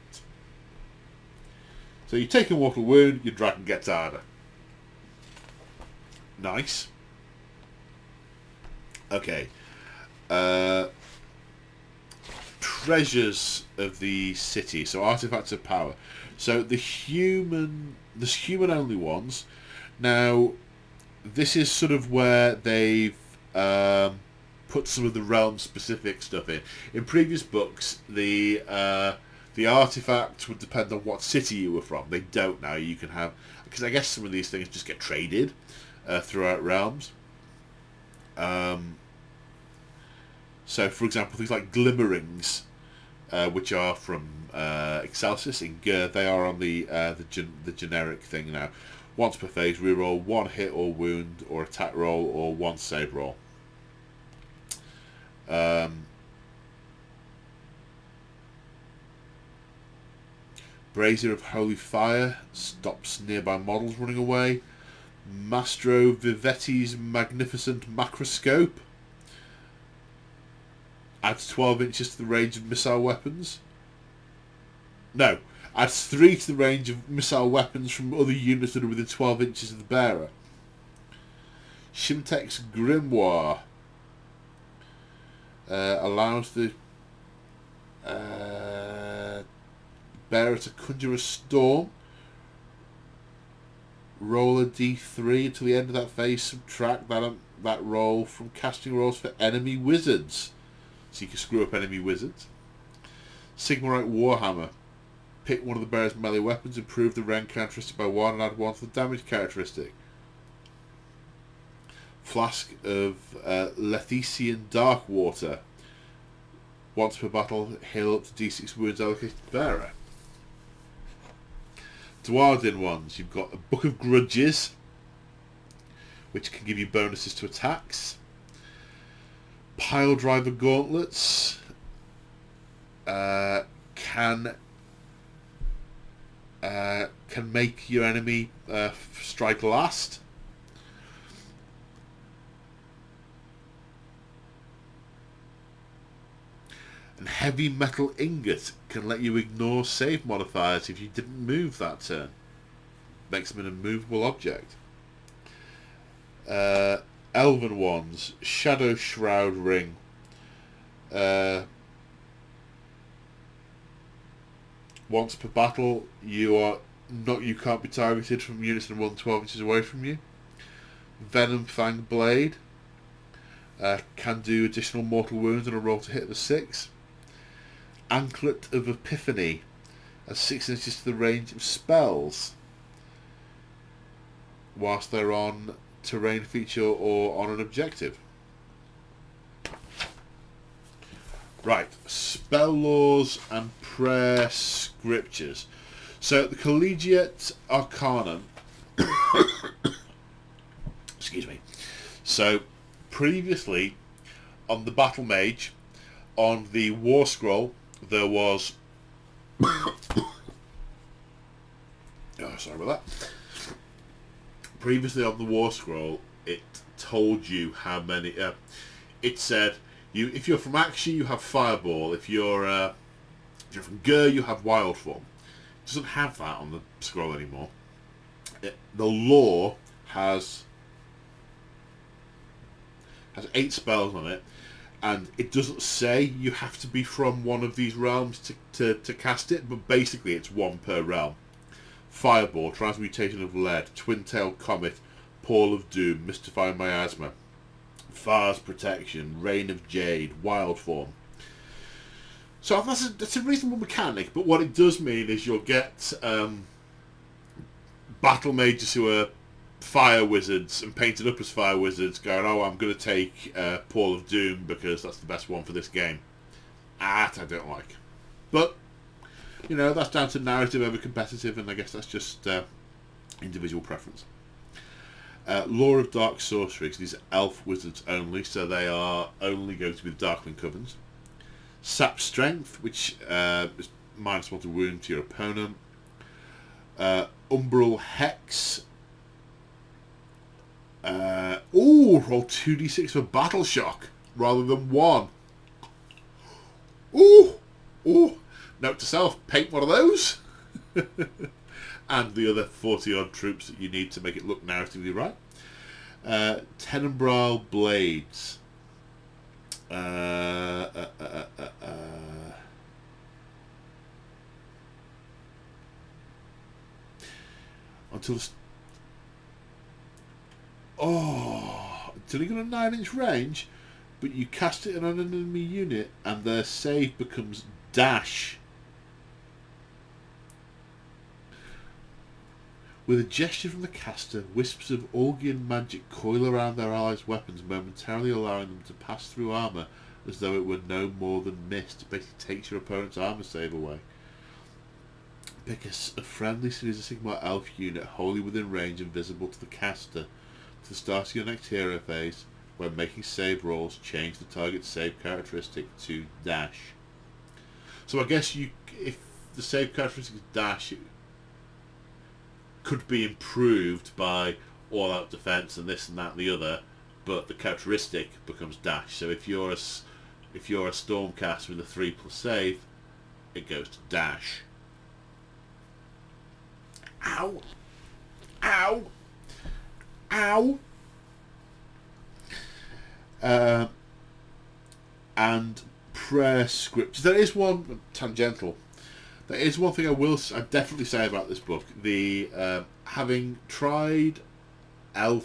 So you take a mortal wound, your dragon gets harder. Nice. Okay. Treasures of the city. So artifacts of power. So the human only ones. Now, this is sort of where they've put some of the realm specific stuff in. In previous books, the artifact would depend on what city you were from. They don't now. You can have, because I guess some of these things just get traded throughout realms. So, for example, things like glimmerings, which are from Excelsis in Ger, they are on the generic thing now. Once per phase, reroll 1 hit or wound or attack roll or 1 save roll. Brazier of Holy Fire stops nearby models running away. Mastro Vivetti's magnificent macroscope. Adds 12 inches to the range of missile weapons. No, adds 3 to the range of missile weapons from other units that are within 12 inches of the bearer. Shimtek's Grimoire allows the bearer to conjure a storm. Roll a d3 until the end of that phase. Subtract that roll from casting rolls for enemy wizards. So you can screw up enemy wizards. Sigmarite Warhammer. Pick one of the bearer's melee weapons, improve the rank characteristic by 1 and add 1 to the damage characteristic. Flask of Lethesian Dark Water. Once per battle, heal up to d6 wounds allocated to the bearer. Dwarden ones. You've got a Book of Grudges, which can give you bonuses to attacks. Pile Driver Gauntlets can make your enemy strike last. And Heavy Metal Ingot can let you ignore save modifiers if you didn't move that turn. Makes them an immovable object. Elven ones. Shadow Shroud Ring. Once per battle, you can't be targeted from units that are more than 12 inches away from you. Venom Fang Blade. Can do additional mortal wounds on a roll to hit the 6. Anklet of Epiphany. 6 inches to the range of spells whilst they're on terrain feature or on an objective. Right, spell laws and prayer scriptures. So the Collegiate Arcanum excuse me. So previously on the Battle Mage, on the War Scroll, there was sorry about that. Previously on the War Scroll, it told you how many. It said if you're from Akshi, you have Fireball. If you're from Gur, you have Wild Form. It doesn't have that on the scroll anymore. The lore has 8 spells on it, and it doesn't say you have to be from one of these realms to cast it, but basically it's 1 per realm. Fireball, Transmutation of Lead, Twin-tailed Comet, Pall of Doom, Mystify Miasma, Far's Protection, Rain of Jade, Wild Form. So that's a reasonable mechanic, but what it does mean is you'll get battle mages who are fire wizards and painted up as fire wizards going, oh, I'm going to take Pall of Doom because that's the best one for this game. That I don't like. But, that's down to narrative over competitive, and I guess that's just individual preference. Law of Dark Sorcery, these are elf wizards only, so they are only going to be the Darkling Covens. Sap Strength, which is -1 to wound to your opponent. Umbral Hex. Roll 2d6 for Battle Shock rather than 1. Note to self, paint one of those. And the other 40 odd troops that you need to make it look narratively right. Tenebrae Blades. Until you got a 9-inch range, but you cast it on an enemy unit and their save becomes dash. With a gesture from the caster, wisps of Orgian magic coil around their allies' weapons, momentarily allowing them to pass through armour as though it were no more than mist. Basically takes your opponent's armour save away. Pick a friendly Series of Sigmar elf unit wholly within range and visible to the caster. To the start of your next hero phase, when making save rolls, change the target's save characteristic to dash. So I guess if the save characteristic is dash, it could be improved by all-out defense and this and that and the other, but the characteristic becomes dash. So if you're a Stormcast with a 3+ save, it goes to dash. Ow! Ow! Ow! And prayer scriptures. There is one tangential. There is one thing I definitely say about this book. The having tried to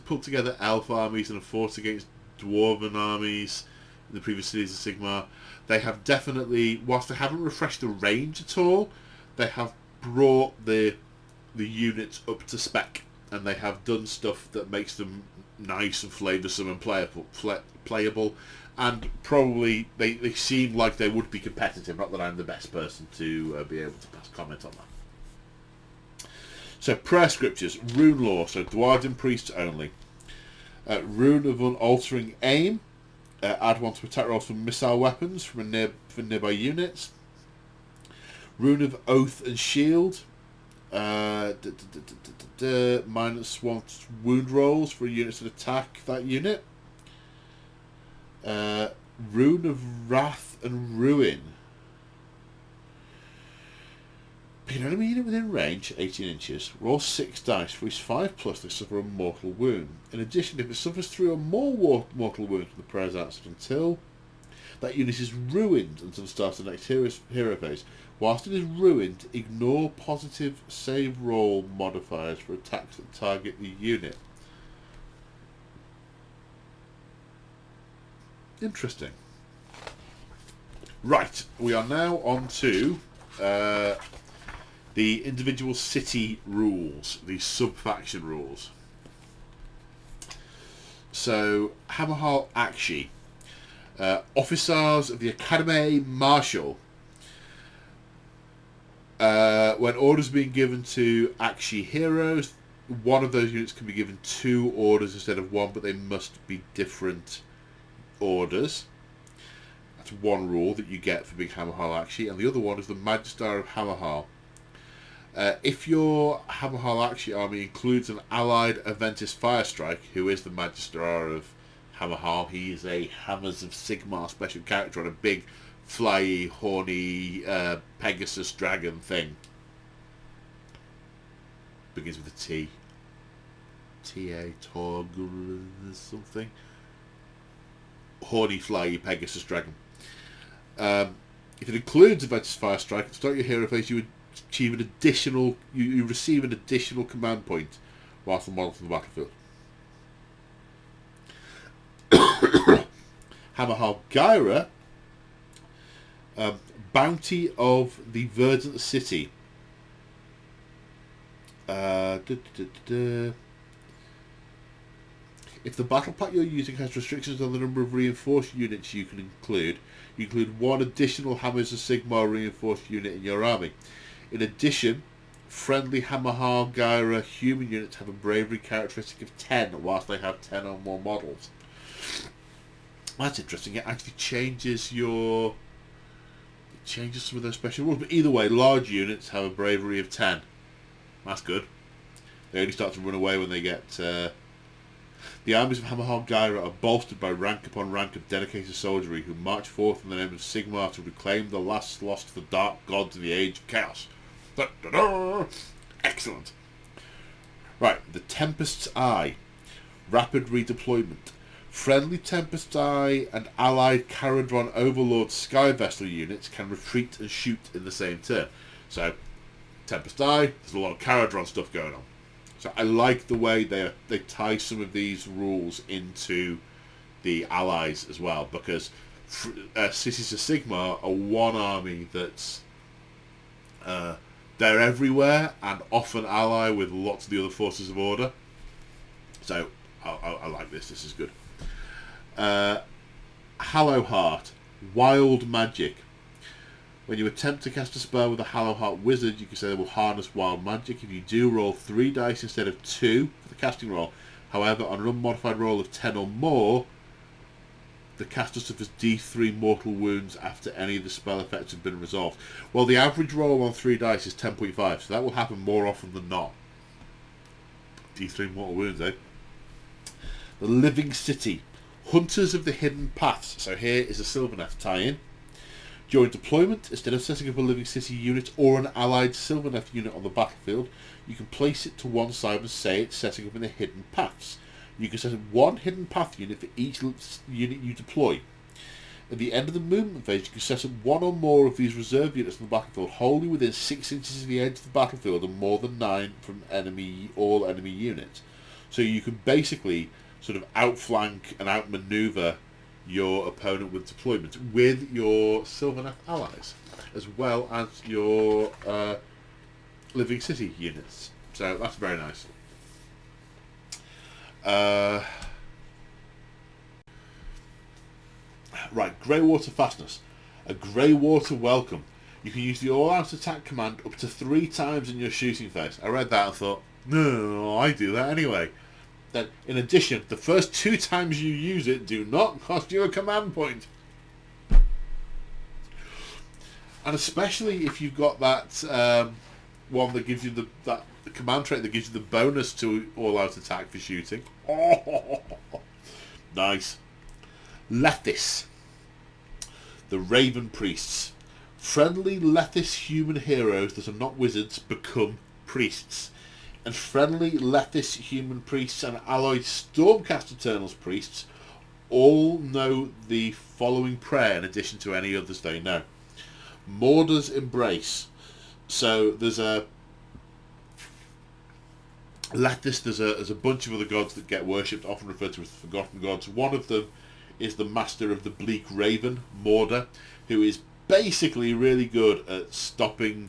put together elf armies and have fought against dwarven armies in the previous series of Sigmar, they have definitely, whilst they haven't refreshed the range at all, they have brought the units up to spec, and they have done stuff that makes them nice and flavoursome and playable, and probably they seem like they would be competitive. Not that I'm the best person to be able to pass comment on that. So prayer scriptures, rune law, so Dwarven priests only. Rune of unaltering aim, add one to attack rolls from missile weapons from nearby units. Rune of oath and shield, -1 wound rolls for units that attack that unit. Rune of wrath and ruin. Pick an enemy unit within range, 18 inches. Roll 6 dice. For each 5+, they suffer a mortal wound. In addition, if it suffers 3 or more mortal wounds from the prayer's answered until that unit is ruined until the start of the next hero phase. Whilst it is ruined, ignore positive save roll modifiers for attacks that target the unit. Interesting. Right, we are now on to the individual city rules, the sub-faction rules. So, Hammerhal Akshi. Officers of the Academy Marshal. When orders are being given to Akshi heroes, one of those units can be given 2 orders instead of 1, but they must be different orders. That's one rule that you get for being Hammerhal Akshi, and the other one is the Magister of Hammerhal. If your Hammerhal Akshi army includes an allied Aventus Firestrike, who is the Magister of Hammerhal, he is a Hammers of Sigmar special character on a big, flyy, horny Pegasus dragon thing. Begins with a T. T-A, Torg, something. Horny, flyy Pegasus dragon. If it includes Aventus Firestrike, at the start of your hero phase, you would achieve an additional. You receive an additional command point whilst the model from the battlefield. Hammerhal Gyra, Bounty of the Verdant City. If the battle pack you're using has restrictions on the number of reinforced units you include 1 additional Hammers of Sigmar reinforced unit in your army. In addition, friendly Hammerhal Gyra human units have a bravery characteristic of 10, whilst they have 10 or more models. That's interesting. It actually changes some of those special rules. But either way, large units have a bravery of 10. That's good. They only start to run away when they get... The armies of Hammerhal Gyra are bolstered by rank upon rank of dedicated soldiery who march forth in the name of Sigmar to reclaim the last lost to the dark gods in the age of chaos. Da-da-da! Excellent. Right, the Tempest's Eye. Rapid redeployment. Friendly Tempest's Eye and allied Caradron Overlord Sky Vessel units can retreat and shoot in the same turn. So, Tempest's Eye, there's a lot of Caradron stuff going on. So I like the way they tie some of these rules into the allies as well, because Cities of Sigmar are one army that's they're everywhere and often ally with lots of the other forces of order. So I like this. This is good. Hallow Heart, Wild Magic. When you attempt to cast a spell with a Hallow Heart Wizard, you can say they will harness wild magic. If you do, roll 3 dice instead of 2 for the casting roll. However, on an unmodified roll of 10 or more, the caster suffers D3 mortal wounds after any of the spell effects have been resolved. Well, the average roll on 3 dice is 10.5, so that will happen more often than not. D3 mortal wounds, eh? The Living City. Hunters of the Hidden Paths. So here is a Sylvaneth tie-in. During deployment, instead of setting up a Living City unit or an allied Sylvaneth unit on the battlefield, you can place it to one side and say it's setting up in the Hidden Paths. You can set up one Hidden Path unit for each unit you deploy. At the end of the movement phase, you can set up one or more of these reserve units on the battlefield wholly within 6 inches of the edge of the battlefield and more than 9 from all enemy units. So you can basically sort of outflank and outmaneuver your opponent with deployment with your Sylvaneth allies, as well as your Living City units. So that's very nice. Right, Greywater Fastness. A Greywater Welcome. You can use the all-out attack command up to 3 times in your shooting phase. I read that and thought, no, I do that anyway. Then, in addition, the first 2 times you use it do not cost you a command point. And especially if you've got that one that gives you the command trait that gives you the bonus to all-out attack for shooting. Oh, nice. Lethis. The Raven Priests. Friendly Lethis human heroes that are not wizards become priests. And friendly Lethis human priests and allied Stormcast Eternals priests all know the following prayer in addition to any others they know. Morda's Embrace. So there's a Lethis, there's a bunch of other gods that get worshipped, often referred to as the Forgotten Gods. One of them is the master of the Bleak Raven, Morda, who is basically really good at steering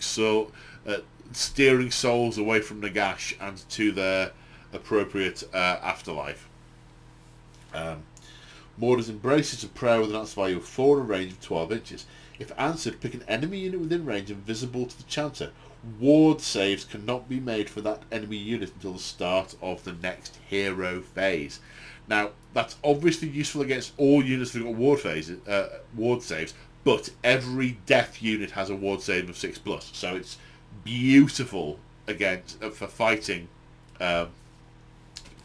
souls away from Nagash and to their appropriate afterlife. Morda's Embrace is a prayer with an answer value of 4 and a range of 12 inches. If answered, pick an enemy unit within range and visible to the chanter. Ward saves cannot be made for that enemy unit until the start of the next hero phase. Now, that's obviously useful against all units that have got ward saves, but every death unit has a ward save of 6+, so it's beautiful against for fighting.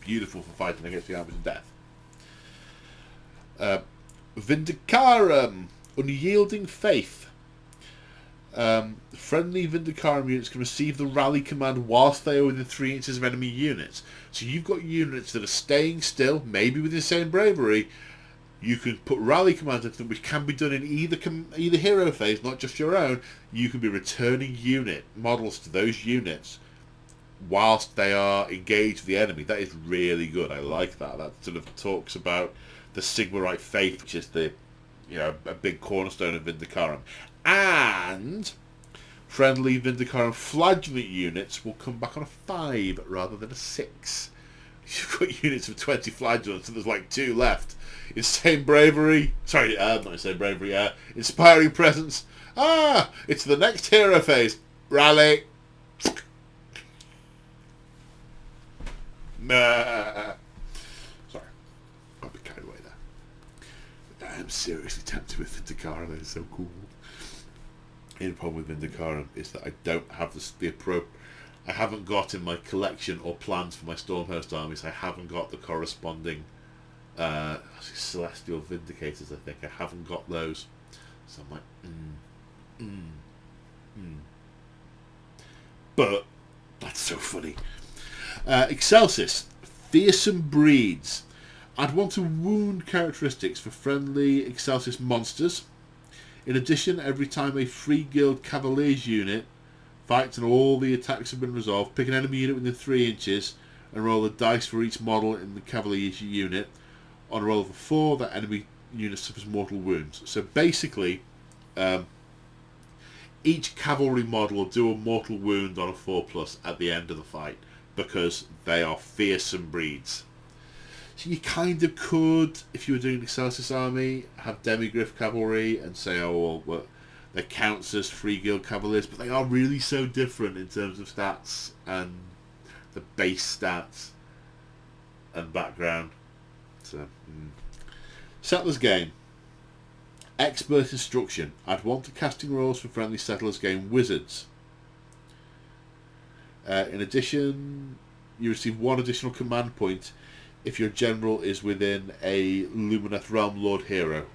Beautiful for fighting against the armies of death. Vindicarum, Unyielding Faith. Friendly Vindicarum units can receive the rally command whilst they are within 3 inches of enemy units. So you've got units that are staying still, maybe with the same bravery. You can put rally commands into them, which can be done in either hero phase, not just your own. You can be returning unit models to those units whilst they are engaged with the enemy. That is really good. I like that. That sort of talks about the Sigmarite faith, which is a big cornerstone of Vindicarum. And friendly Vindicarum flagellant units will come back on a 5 rather than a 6. You've got units of 20 flagellants and there's like 2 left. Insane bravery. Not insane bravery. Inspiring presence. It's the next hero phase. Rally. Sorry. I'll be carried away there. I am seriously tempted with Vindicarum. That is so cool. The problem with Vindicarum is that I don't have I haven't got in my collection or plans for my Stormhost armies. I haven't got the corresponding Celestial Vindicators. I think I haven't got those, so I'm like, But that's so funny. Excelsis, Fearsome Breeds. I'd want a wound characteristics for friendly Excelsis monsters. In addition, every time a Free Guild Cavaliers unit fights and all the attacks have been resolved, pick an enemy unit within 3 inches and roll a dice for each model in the Cavaliers unit. On a roll of a 4, that enemy unit suffers mortal wounds. So basically, each cavalry model will do a mortal wound on a 4+ at the end of the fight because they are fearsome breeds. So you kind of could, if you were doing an Excelsis army, have Demigryph Cavalry and say, they count as Free Guild Cavaliers, but they are really so different in terms of stats and the base stats and background. So, Settlers Game. Expert Instruction. I'd want the casting rolls for friendly Settlers Game Wizards. In addition, you receive 1 additional command point if your general is within a Lumineth Realm Lord hero.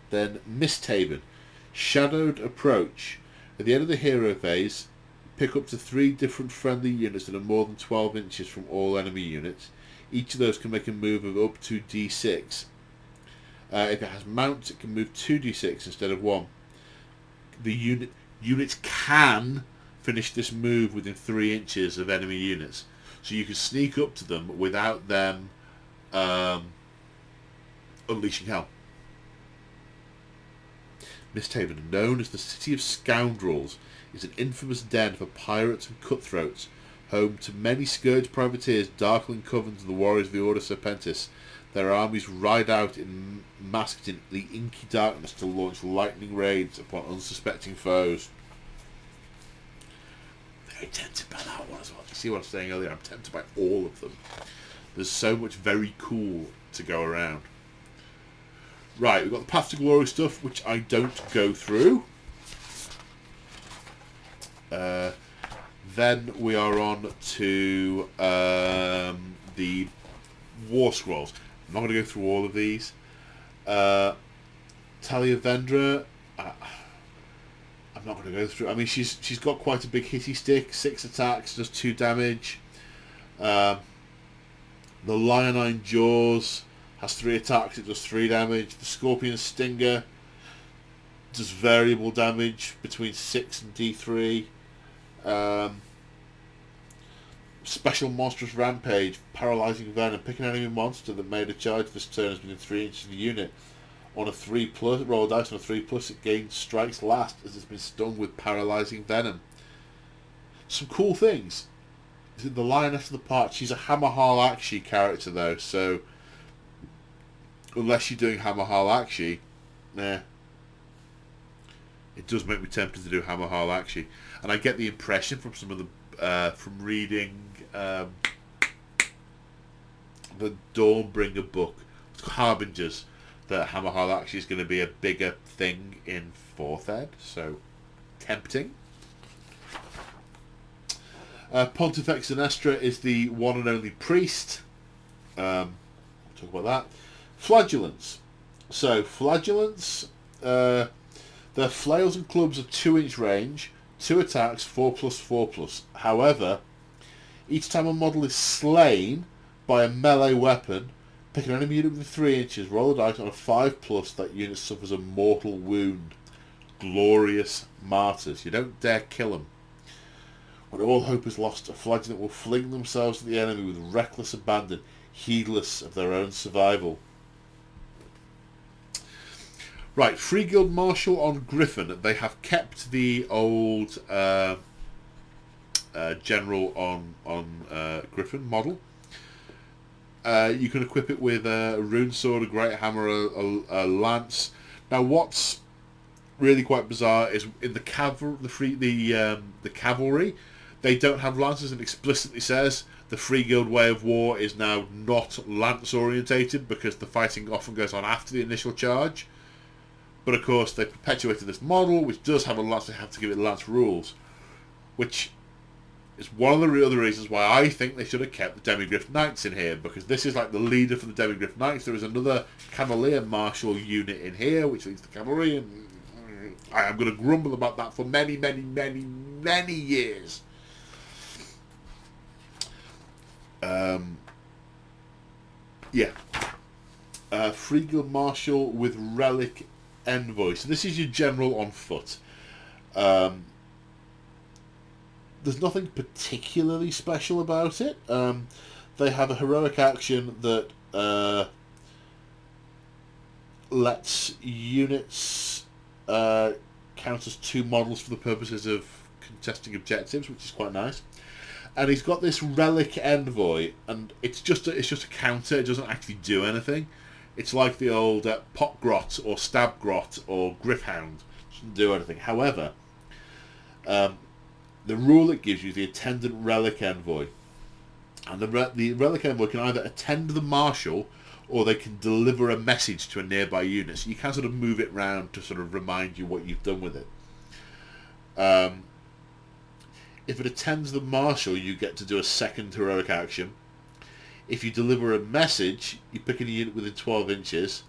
Then Misthaven, Shadowed Approach. At the end of the hero phase, pick up to 3 different friendly units that are more than 12 inches from all enemy units. Each of those can make a move of up to d6. If it has mounts, it can move 2d6 instead of 1. The units can finish this move within 3 inches of enemy units. So you can sneak up to them without them unleashing hell. Misthaven, known as the City of Scoundrels, is an infamous den for pirates and cutthroats, home to many scourge privateers, darkling covens, and the warriors of the Order Serpentis. Their armies ride out masked in the inky darkness to launch lightning raids upon unsuspecting foes. Very tempted by that one as well. You see what I was saying earlier? I'm tempted by all of them. There's so much very cool to go around. Right, we've got the Path to Glory stuff, which I don't go through. Then we are on to the War Scrolls. I'm not going to go through all of these. Talia Vendra, I'm not going to go through. I mean, she's got quite a big hitty stick. 6 attacks, does 2 damage. The Lionine Jaws has 3 attacks, it does 3 damage. The Scorpion Stinger does variable damage between 6 and D3. Special Monstrous Rampage, Paralysing Venom. Pick an enemy monster that made a charge this turn is within 3 inches of the unit. On a 3+, roll a dice on a 3+, it gains strikes last as it's been stung with Paralysing Venom. Some cool things. The Lioness of the Part, she's a Hammerhal Akshi character though, so unless you're doing Hammerhal Akshi, nah. It does make me tempted to do Hammerhal Akshi. And I get the impression from some of the from reading the Dawnbringer book, Harbingers, that Hammerhal actually is going to be a bigger thing in 4th ed, so tempting. Pontifex Sinestra is the one and only priest. We'll talk about that. Flagellants. So Flagellants, their flails and clubs are 2-inch range, 2 attacks, 4+4+. However, each time a model is slain by a melee weapon, pick an enemy unit within 3 inches, roll a dice on a 5+, that unit suffers a mortal wound. Glorious martyrs. You don't dare kill them. When all hope is lost, a flagellant will fling themselves at the enemy with reckless abandon, heedless of their own survival. Right, Free Guild Marshal on Griffin. They have kept the old general on Griffin model. You can equip it with a rune sword, a great hammer, a lance. Now, what's really quite bizarre is in the cavalry, they don't have lances, and explicitly says the Free Guild way of war is now not lance orientated because the fighting often goes on after the initial charge. But of course, they perpetuated this model, which does have a lance. They have to give it lance rules, which is one of the other reasons why I think they should have kept the Demigryph Knights in here, because this is like the leader for the Demigryph Knights. There is another Cavalier Marshal unit in here, which leads the cavalry, and I am going to grumble about that for many, many, many, many years. Free Guild Marshal with Relic Envoy. So this is your general on foot. There's nothing particularly special about it. They have a heroic action that lets units count as 2 models for the purposes of contesting objectives, which is quite nice. And he's got this Relic Envoy, and it's just a counter. It doesn't actually do anything. It's like the old Potgrot or Stabgrot or Griffhound. It doesn't do anything. However, the rule it gives you is the Attendant Relic Envoy. And the Relic Envoy can either attend the Marshal, or they can deliver a message to a nearby unit. So you can sort of move it round to sort of remind you what you've done with it. If it attends the marshal, you get to do a second heroic action. If you deliver a message, you pick a unit within 12 inches,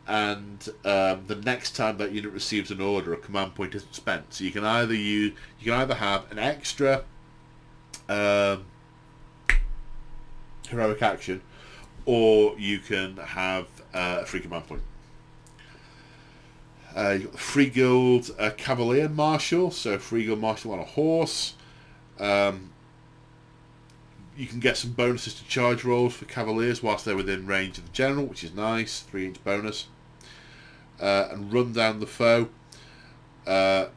and the next time that unit receives an order, a command point isn't spent. So you can either have an extra heroic action, or you can have a free command point. You've got the Free Guild Cavalier Marshal, so Free Guild Marshal on a horse. You can get some bonuses to charge rolls for Cavaliers whilst they're within range of the General, which is nice, 3-inch bonus. And run down the foe. The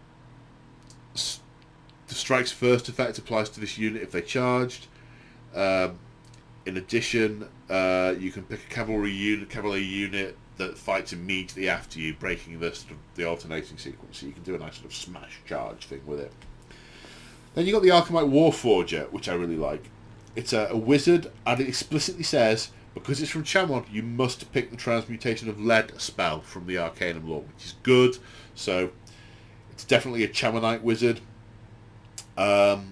strike's first effect applies to this unit if they charged. In addition, you can pick a cavalier unit that fights immediately after you, breaking the alternating sequence. So you can do a nice sort of smash charge thing with it. Then you've got the Archimite Warforger, which I really like. It's a wizard, and it explicitly says, because it's from Chamon, you must pick the Transmutation of Lead spell from the Arcanum lore, which is good. So it's definitely a Chamonite wizard. Runic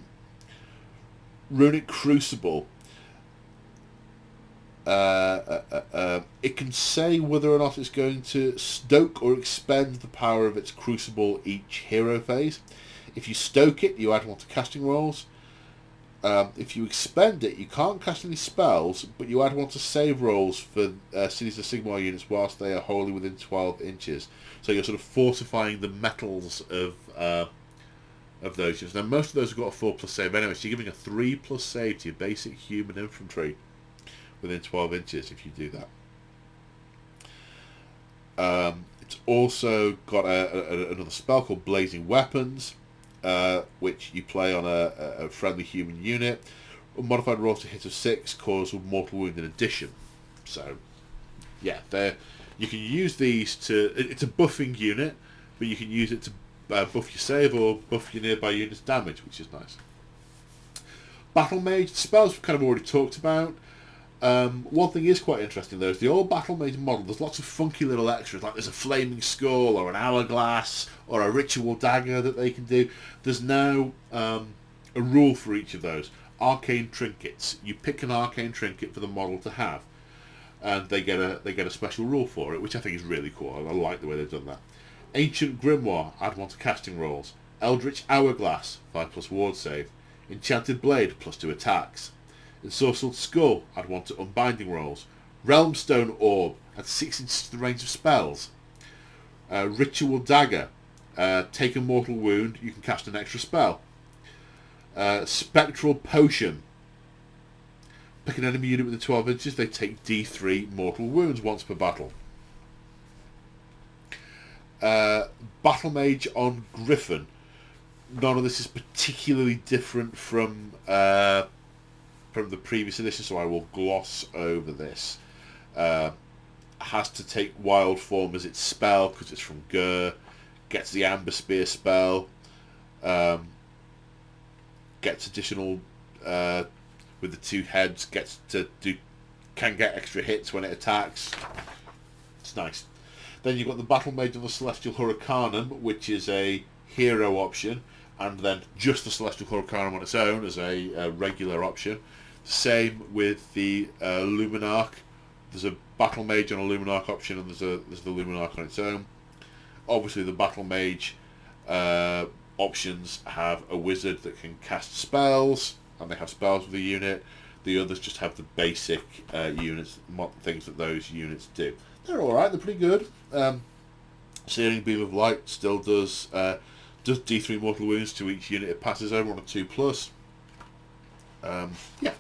Crucible. It can say whether or not it's going to stoke or expend the power of its crucible each hero phase. If you stoke it, you add 1 to casting rolls. If you expend it, you can't cast any spells, but you add 1 to save rolls for Cities of Sigmar units whilst they are wholly within 12 inches. So you're sort of fortifying the metals of those units. Now most of those have got a 4+ save anyway, so you're giving a 3+ save to your basic human infantry within 12 inches if you do that. It's also got another spell called Blazing Weapons, which you play on a friendly human unit. Modified rolls to hit of 6, cause a mortal wound in addition. So, yeah, you can use these to... It's a buffing unit, but you can use it to buff your save or buff your nearby unit's damage, which is nice. Battle Mage spells we've kind of already talked about. One thing is quite interesting though is the old Battle Mage model, there's lots of funky little extras, like there's a flaming skull or an hourglass or a ritual dagger that they can do. There's now a rule for each of those. Arcane trinkets. You pick an arcane trinket for the model to have, and they get a special rule for it, which I think is really cool. I like the way they've done that. Ancient Grimoire, add 1 to casting rolls. Eldritch Hourglass, 5+ ward save. Enchanted Blade, +2 attacks. Ensorcelled Skull, add 1 to unbinding rolls. Realmstone Orb, add 6 inches to the range of spells. Ritual Dagger, take a mortal wound, you can cast an extra spell. Spectral Potion, pick an enemy unit within 12 inches, they take D3 mortal wounds once per battle. Battle Mage on Griffin. None of this is particularly different from the previous edition, so I will gloss over this. Has to take Wild Form as its spell because it's from Gur. Gets the Amber Spear spell. Gets additional with the 2 heads. Can get extra hits when it attacks. It's nice. Then you've got the Battle Mage of the Celestial Hurricanum, which is a hero option, and then just the Celestial Hurricanum on its own as a regular option. Same with the Luminarch. There's a Battle Mage on a Luminarch option, and there's the Luminarch on its own. Obviously, the Battle Mage options have a wizard that can cast spells, and they have spells with the unit. The others just have the basic units, things that those units do. They're alright, they're pretty good. Searing Beam of Light still does D3 mortal wounds to each unit it passes over on a 2+. Yeah.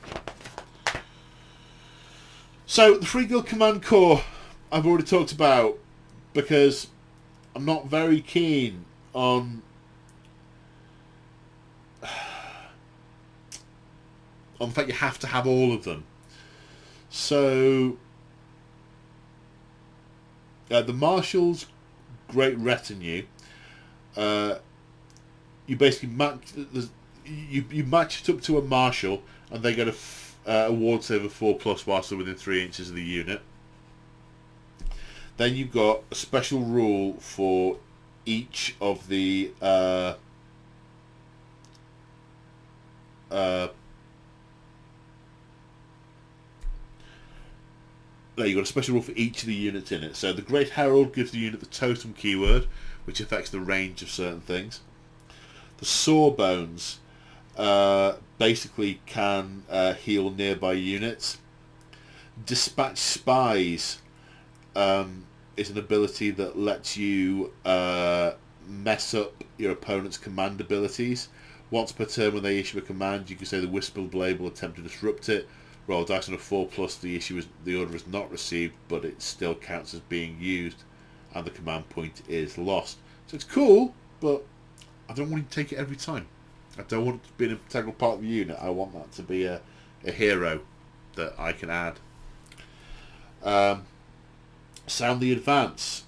So, the Free Guild Command Corps I've already talked about, because I'm not very keen on the fact you have to have all of them. So, the Marshal's great retinue. You basically match you match it up to a Marshal, and they get a ward save of 4+ whilst they're within 3 inches of the unit. Then you've got a special rule for each of the you've got a special rule for each of the units in it. So the Great Herald gives the unit the totem keyword, which affects the range of certain things. The Sawbones basically can heal nearby units. Dispatch Spies is an ability that lets you mess up your opponent's command abilities. Once per turn when they issue a command, you can say the Whispered Blade will attempt to disrupt it. Roll a dice on a 4+, the order is not received, but it still counts as being used, and the command point is lost. So it's cool, but I don't want to take it every time. I don't want it to be an integral part of the unit. I want that to be a hero that I can add. Sound the Advance.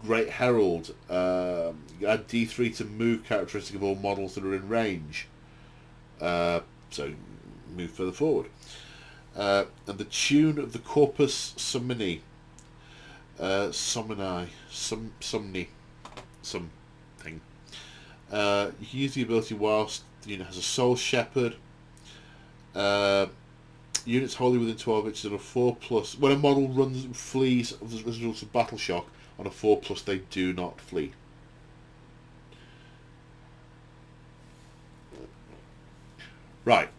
Great Herald. You add D3 to move characteristic of all models that are in range. So move further forward. And the tune of the Corpus Summini. Somni. Something. You can use the ability whilst the unit has a Soul Shepherd. Units wholly within 12 inches on a 4+. When a model flees as a result of battle shock, on a 4+, they do not flee. Right.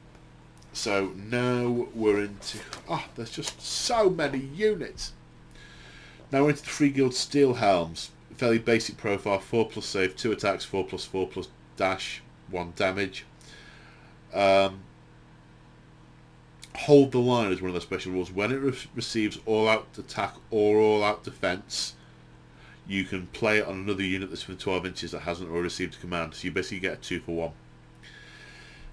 So now we're into... there's just so many units. Now we're into the Free Guild Steel Helms. Fairly basic profile, 4+ save, 2 attacks, 4+4+ dash, 1 damage. Hold the Line is one of the special rules. When it receives all-out attack or all-out defense, you can play it on another unit that's within 12 inches that hasn't already received a command. So you basically get a 2 for 1.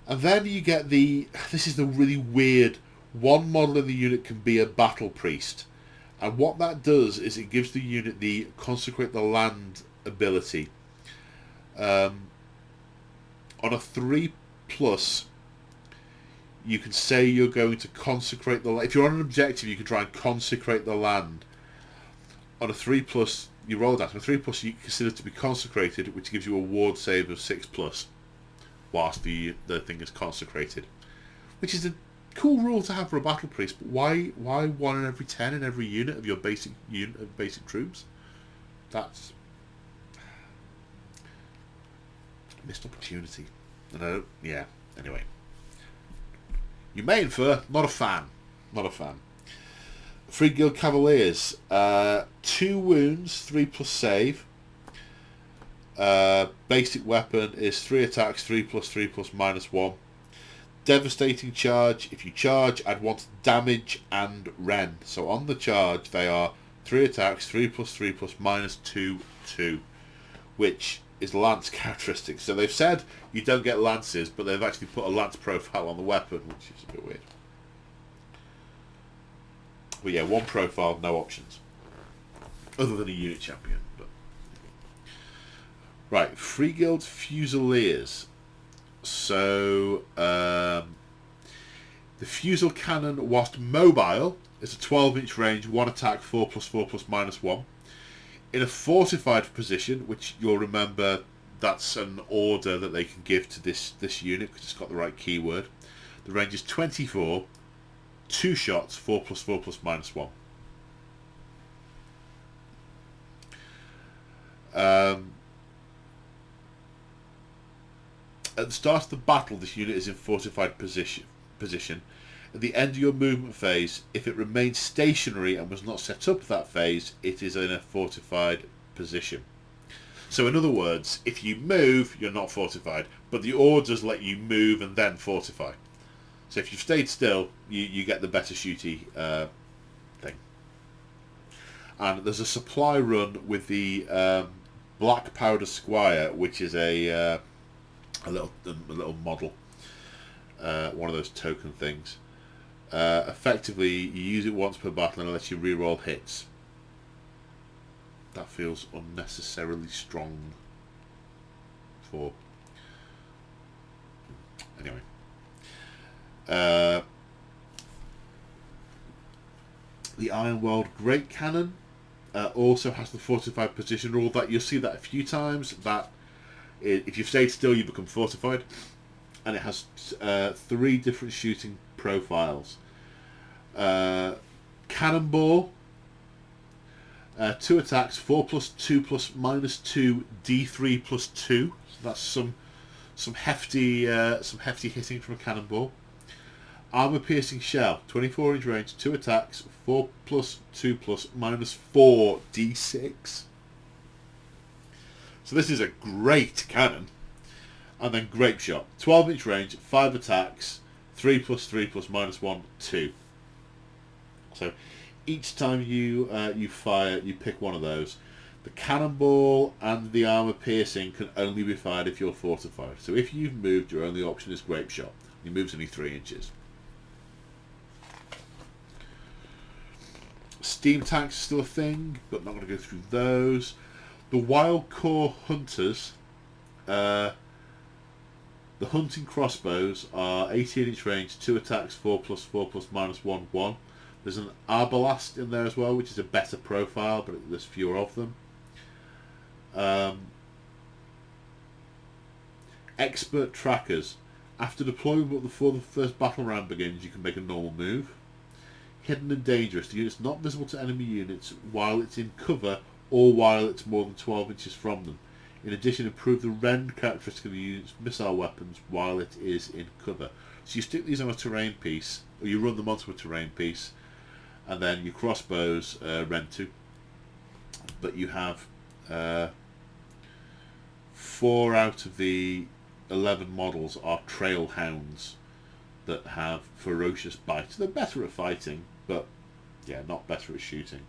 And then you get this is the really weird, one model in the unit can be a Battle Priest. And what that does is it gives the unit the Consecrate the Land ability. On a 3+, you can say you're going to consecrate the land. If you're on an objective, you can try and consecrate the land. On a 3+, you roll that. On a 3+, you consider to be consecrated, which gives you a ward save of 6+, whilst the thing is consecrated. Which is a cool rule to have for a Battle Priest, but why 1 in every 10 in every unit of your basic unit of basic troops? That's missed opportunity. And anyway. You may infer, not a fan. Free Guild Cavaliers. 2 wounds, 3+ save. Basic weapon is 3 attacks, 3+3+ -1. Devastating charge. If you charge, add 1 to damage and Ren. So on the charge, they are 3 attacks, 3+3+ -2, which is Lance characteristics. So they've said you don't get lances, but they've actually put a lance profile on the weapon, which is a bit weird. But yeah, 1 profile, no options, other than a unit champion. But right, Free Guild Fusiliers. So the Fusel Cannon, whilst mobile, is a 12-inch range, 1 attack, 4+4+ -1. In a fortified position, which you'll remember, that's an order that they can give to this unit because it's got the right keyword. The range is 24, 2 shots, 4+4+ -1. At the start of the battle, this unit is in fortified position. At the end of your movement phase, if it remains stationary and was not set up that phase, it is in a fortified position. So in other words, if you move, you're not fortified, but the orders let you move and then fortify. So if you've stayed still, you get the better shooty thing. And there's a supply run with the Black Powder Squire, which is a little model, one of those token things. Effectively, you use it once per battle and it lets you reroll hits. That feels unnecessarily strong for... Anyway. The Ironworld Great Cannon also has the fortified position rule. That you'll see that a few times. That If you've stayed still, you become fortified, and it has 3 different shooting profiles. Cannonball, 2 attacks, 4+2 -2 D3 +2. So that's some hefty hitting from a cannonball. Armor piercing shell, 24-inch range, 2 attacks, 4+2 -4 D6. So this is a great cannon. And then grape shot, 12-inch range, 5 attacks, 3+3 -1 2. So each time you fire, you pick one of those. The cannonball and the armor piercing can only be fired if you're fortified. So if you've moved, your only option is grape shot. Your move's only 3 inches. Steam tanks are still a thing, but not going to go through those. The wild core hunters, the hunting crossbows are 18-inch range, 2 attacks, 4+4 -1 1. There's an arbalast in there as well, which is a better profile, but there's fewer of them. Expert trackers. After deployment before the first battle round begins, you can make a normal move. Hidden and dangerous. The unit's not visible to enemy units while it's in cover or while it's more than 12 inches from them. In addition, improve the rend characteristic of the unit's missile weapons while it is in cover. So you stick these on a terrain piece, or you run them onto a terrain piece, and then your crossbows rend 2. But you have 4 out of the 11 models are trail hounds that have ferocious bite. They're better at fighting, but yeah, not better at shooting.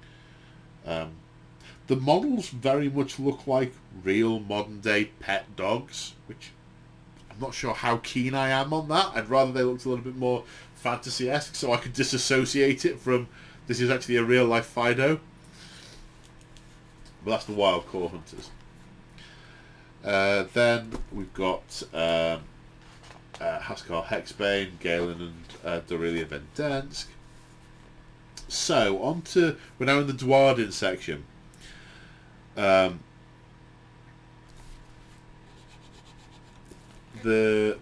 The models very much look like real modern day pet dogs, which I'm not sure how keen I am on that. I'd rather they looked a little bit more fantasy-esque so I could disassociate it from this is actually a real life Fido. But that's the wild core hunters. Then we've got Haskar Hexbane, Galen and Dorelia Vendansk. So we're now in the Dwarden section. The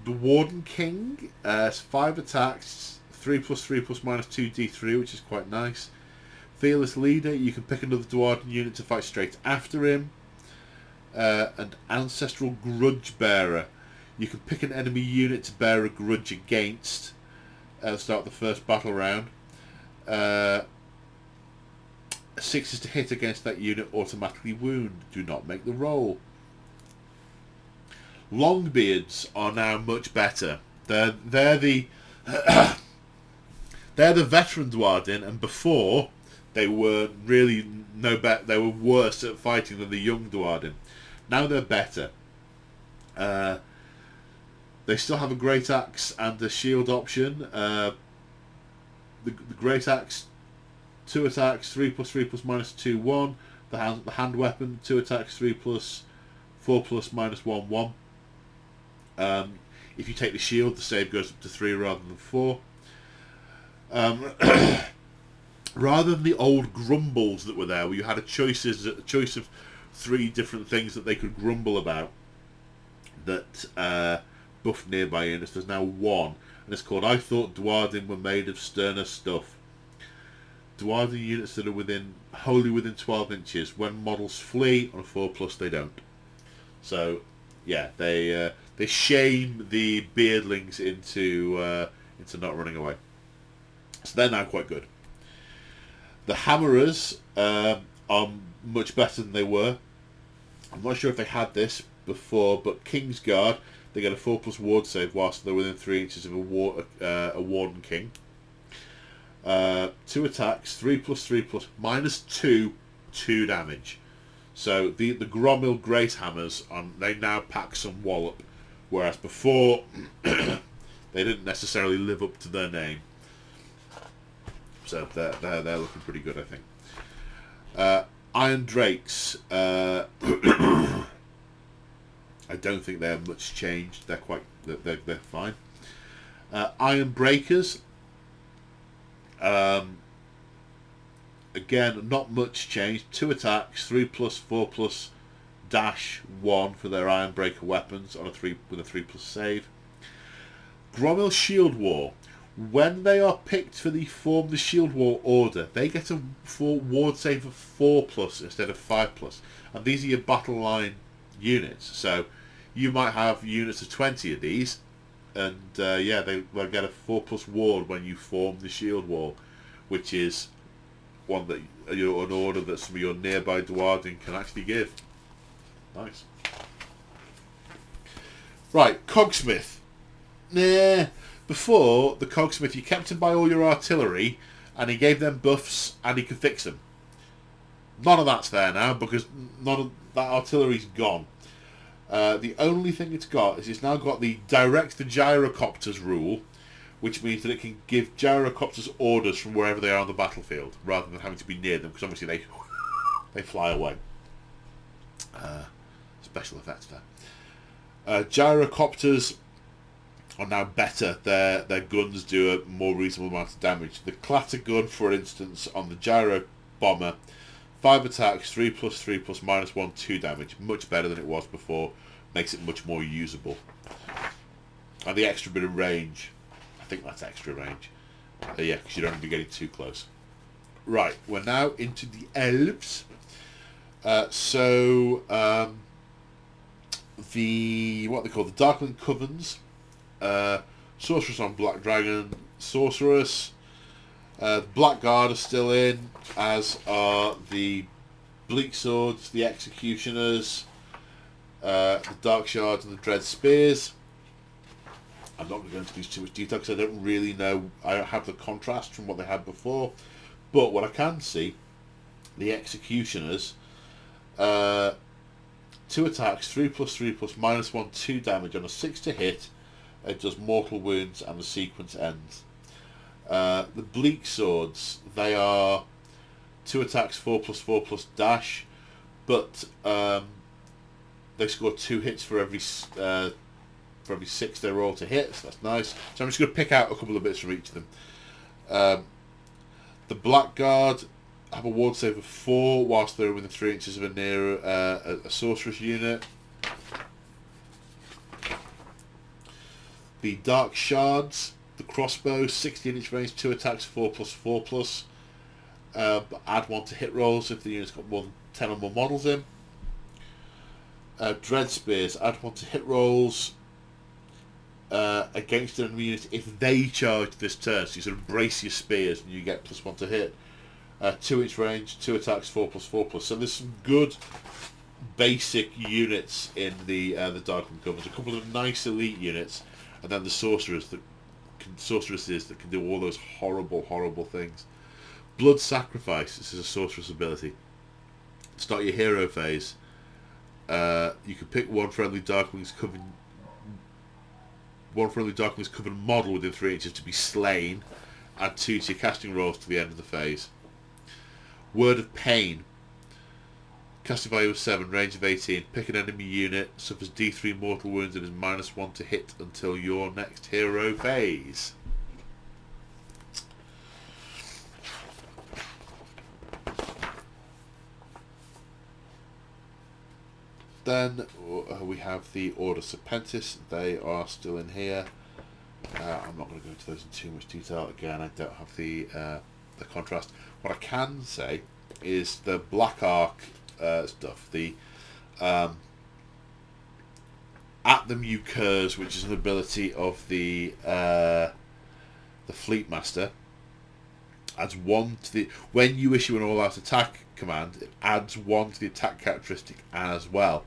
Warden King has 5 attacks, 3+3 -2 D3, which is quite nice. Fearless Leader, you can pick another Dwarden unit to fight straight after him. And Ancestral Grudge Bearer, you can pick an enemy unit to bear a grudge against at the start of the first battle round. 6 is to hit against that unit, automatically wound. Do not make the roll. Longbeards are now much better. They're the they're the veteran Dwarden, and before they were really no better. They were worse at fighting than the young Dwarden. Now they're better. They still have a great axe and a shield option. The great axe, 2 attacks, 3+3 -2 1. The hand weapon, 2 attacks, 3+4 -1 1. If you take the shield, the save goes up to 3 rather than 4. Rather than the old grumbles that were there, where you had a choice of 3 different things that they could grumble about that buffed nearby units, there's now 1, and it's called I thought Dwarden were made of sterner stuff. Dwarden units that are wholly within 12 inches, when models flee on a 4+, they don't. So yeah, they shame the beardlings into not running away. So they're now quite good. The Hammerers are much better than they were. I'm not sure if they had this before, but Kingsguard, they get a 4+ ward save whilst they're within 3 inches of a Warden King. 2 attacks, 3+3 -2, 2 damage. So the Gromil Great Hammers, they now pack some wallop, whereas before they didn't necessarily live up to their name. So they're looking pretty good, I think. Iron Drakes, I don't think they're much changed. They're fine. Iron Breakers, again, not much changed. 2 attacks, 3+4 -1 for their Ironbreaker weapons on with a 3+ save. Gromil Shield Wall. When they are picked for the Form the Shield Wall order, they get a ward save of 4+ instead of 5+. And these are your battle line units. So you might have units of 20 of these, and yeah, they'll get a 4+ ward when you form the Shield Wall, which is one that an order that some of your nearby Dwarven can actually give. Nice. Right, Cogsmith. Nah. Before, the Cogsmith, you kept him by all your artillery, and he gave them buffs, and he could fix them. None of that's there now, because none of that artillery's gone. The only thing it's got is it's now got the direct the gyrocopters rule, which means that it can give gyrocopters orders from wherever they are on the battlefield, rather than having to be near them, because obviously they fly away. Special effects there. Gyrocopters are now better. Their guns do a more reasonable amount of damage. The clatter gun, for instance, on the gyro bomber, 5 attacks, 3+3+, -1, 2 damage. Much better than it was before. Makes it much more usable. And the extra bit of range, I think that's extra range. Yeah, because you don't want to be getting too close. Right, we're now into the elves. What they call the Darkling Covens. Sorceress on Black Dragon, Sorceress. The Black Guard are still in, as are the Bleak Swords, the Executioners, the Dark Shards, and the Dread Spears. I'm not going to go into these too much detail because I don't really know. I don't have the contrast from what they had before. But what I can see, the Executioners, 2 attacks, 3+3+, -1, 2 damage on a 6 to hit. It does mortal wounds and the sequence ends. The Bleak Swords, they are 2 attacks, 4+4+ dash, but they score 2 hits for every 6 they roll to hit, so that's nice. So I'm just going to pick out a couple of bits from each of them. The Blackguard have a ward save of 4 whilst they're within 3 inches of a sorceress unit. The Dark Shards, the crossbow, 16-inch range, 2 attacks, 4+4+. Add 1 to hit rolls if the unit's got more than 10 or more models in. Dread Spears, add 1 to hit rolls against an enemy unit if they charge this turn. So you sort of brace your spears and you get +1 to hit. 2-inch range, 2 attacks, 4+4+. So there's some good basic units in the Darkling Covens. A couple of nice elite units. And then the sorceresses that can do all those horrible, horrible things. Blood Sacrifice. This is a sorceress ability. Start your hero phase. You can pick one friendly Darkling's Coven model within 3 inches to be slain. Add 2 to your casting rolls to the end of the phase. Word of Pain. Casting value of 7, range of 18. Pick an enemy unit, suffers D3 mortal wounds and is -1 to hit until your next hero phase. Then we have the Order Serpentis. They are still in here. I'm not going to go into those in too much detail. Again, I don't have the contrast. What I can say is the Black Arc stuff. The At Them You Curse, which is an ability of the Fleet Master, adds 1 to the... When you issue an all-out attack command, it adds 1 to the attack characteristic as well,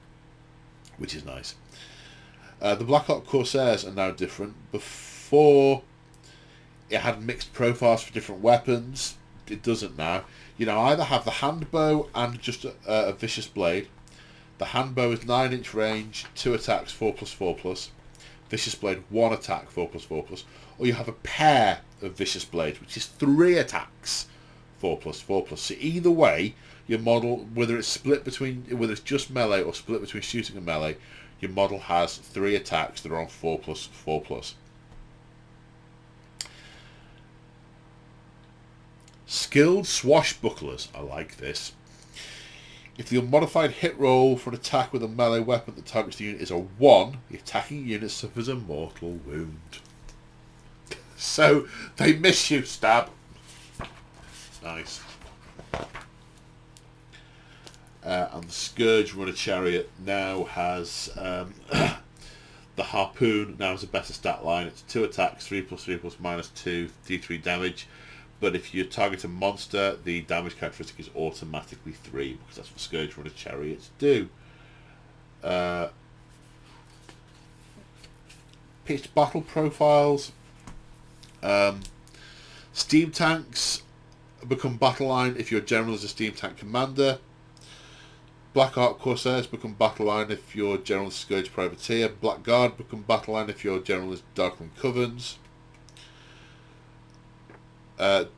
which is nice. The Black Arc Corsairs are now different. Before, it had mixed profiles for different weapons. It doesn't now. You know, either have the handbow and just a vicious blade. The handbow is 9-inch range, 2 attacks, 4+4+. Vicious blade, 1 attack, 4+4+. Or you have a pair of vicious blades, which is 3 attacks, 4+4+. So either way, your model, whether it's just melee or split between shooting and melee, your model has 3 attacks that are on 4+4+. Skilled Swashbucklers. I like this. If the unmodified hit roll for an attack with a melee weapon that targets the unit is a 1, the attacking unit suffers a mortal wound. So they miss you, stab. Nice. And the Scourge Runner Chariot now has the Harpoon now has a better stat line. It's 2 attacks, 3+3 plus -2, d3 damage. But if you target a monster, the damage characteristic is automatically 3, because that's what Scourge Runner Chariots do. Pitched battle profiles. Steam tanks become battle line if your general is a steam tank commander. Black Ark Corsairs become battle line if your general is Scourge Privateer. Blackguard become battle line if your general is Darkman Covens.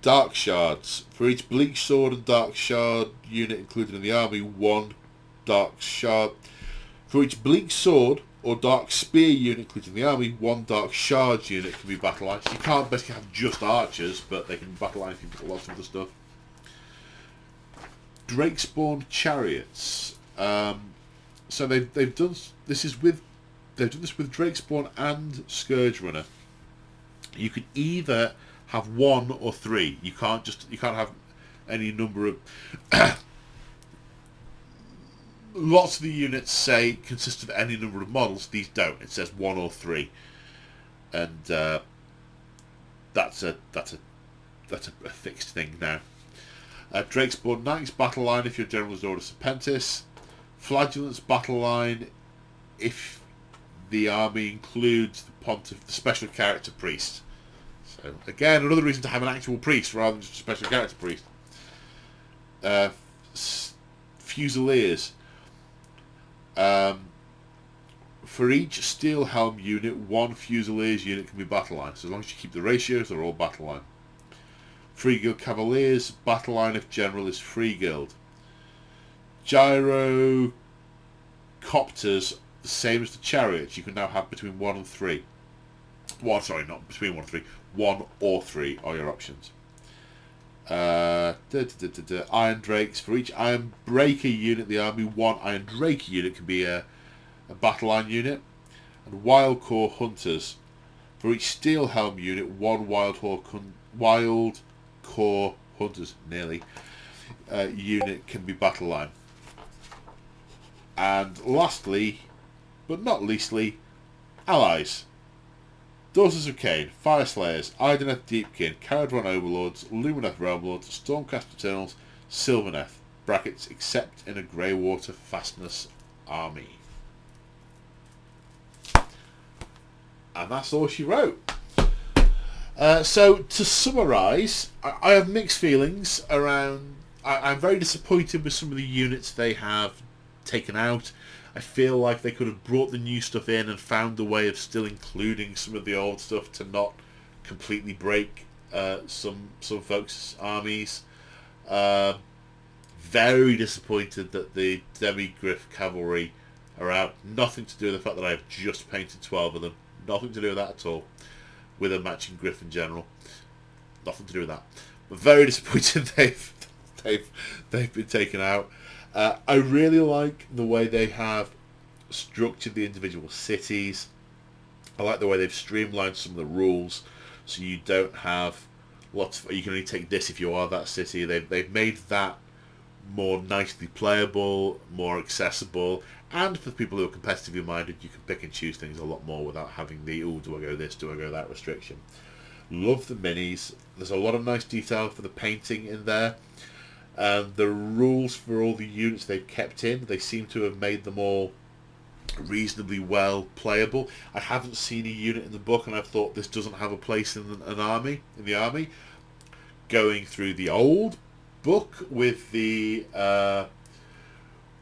Dark Shards. For each Bleak Sword and Dark Shard unit included in the army, 1 Dark Shard. For each Bleak Sword or Dark Spear unit included in the army, 1 Dark Shards unit can be battle line. So you can't basically have just archers, but they can battle line if you put lots of other stuff. Drakespawn Chariots. So they've done this with Drakespawn and Scourge Runner. You can either have 1 or 3. You can't have any number of. Lots of the units say consist of any number of models. These don't. It says 1 or 3, and that's a fixed thing now. Drakespawn Knights battle line if your general is Order Serpentis. Flagellants battle line if the army includes the special character priest. So again, another reason to have an actual priest rather than just a special character priest. Fusiliers. For each Steel Helm unit, 1 Fusiliers unit can be battle line. So as long as you keep the ratios, they're all battle line. Free Guild Cavaliers, battle line if general is Free Guild. Gyrocopters, the same as the chariots. You can now have between 1 and 3. Well, sorry, not between 1 and 3. 1 or 3 are your options. Iron Drakes. For each Iron Breaker unit in the army, 1 Iron Drake unit can be a battle line unit. And Wild Core Hunters. For each Steel Helm unit, 1 Wild Core Hunters unit can be battle line. And lastly, but not leastly, allies. Daughters of Cain, Fireslayers, Ideneth Deepkin, Caradron Overlords, Lumineth Realmlords, Stormcast Eternals, Sylvaneth, brackets, except in a Greywater Fastness army. And that's all she wrote. So, to summarise, I have mixed feelings around. I'm very disappointed with some of the units they have taken out. I feel like they could have brought the new stuff in and found a way of still including some of the old stuff to not completely break some folks' armies. Very disappointed that the Demi-Griff Cavalry are out. Nothing to do with the fact that I have just painted 12 of them. Nothing to do with that at all. With a matching Griffin General. Nothing to do with that. But very disappointed they've been taken out. I really like the way they have structured the individual cities. I like the way they've streamlined some of the rules, so you don't have lots of, you can only take this if you are that city. They've made that more nicely playable, more accessible, and for people who are competitively minded, you can pick and choose things a lot more without having the, oh, do I go this, do I go that restriction. Love the minis. There's a lot of nice detail for the painting in there. The rules for all the units they've kept in, they seem to have made them all reasonably well playable. I haven't seen a unit in the book and I've thought this doesn't have a place in the army. Going through the old book with the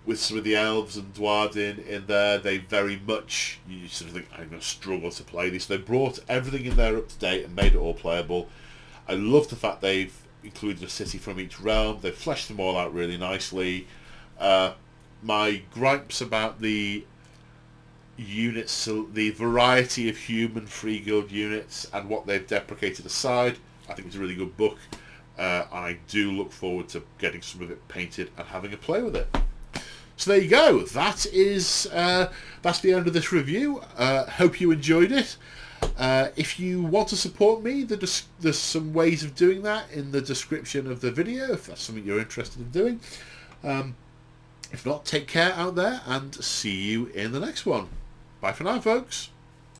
with some of the elves and Dwarden in there, they very much, you sort of think, I'm going to struggle to play this. They brought everything in there up to date and made it all playable. I love the fact they've included a city from each realm. They've fleshed them all out really nicely. My gripes about the units, the variety of human free guild units and what they've deprecated aside, I think it's a really good book. And I do look forward to getting some of it painted and having a play with it. So there you go. That is that's the end of this review. Hope you enjoyed it. If you want to support me, there's some ways of doing that in the description of the video, if that's something you're interested in doing. If not, take care out there, and see you in the next one. Bye for now, folks.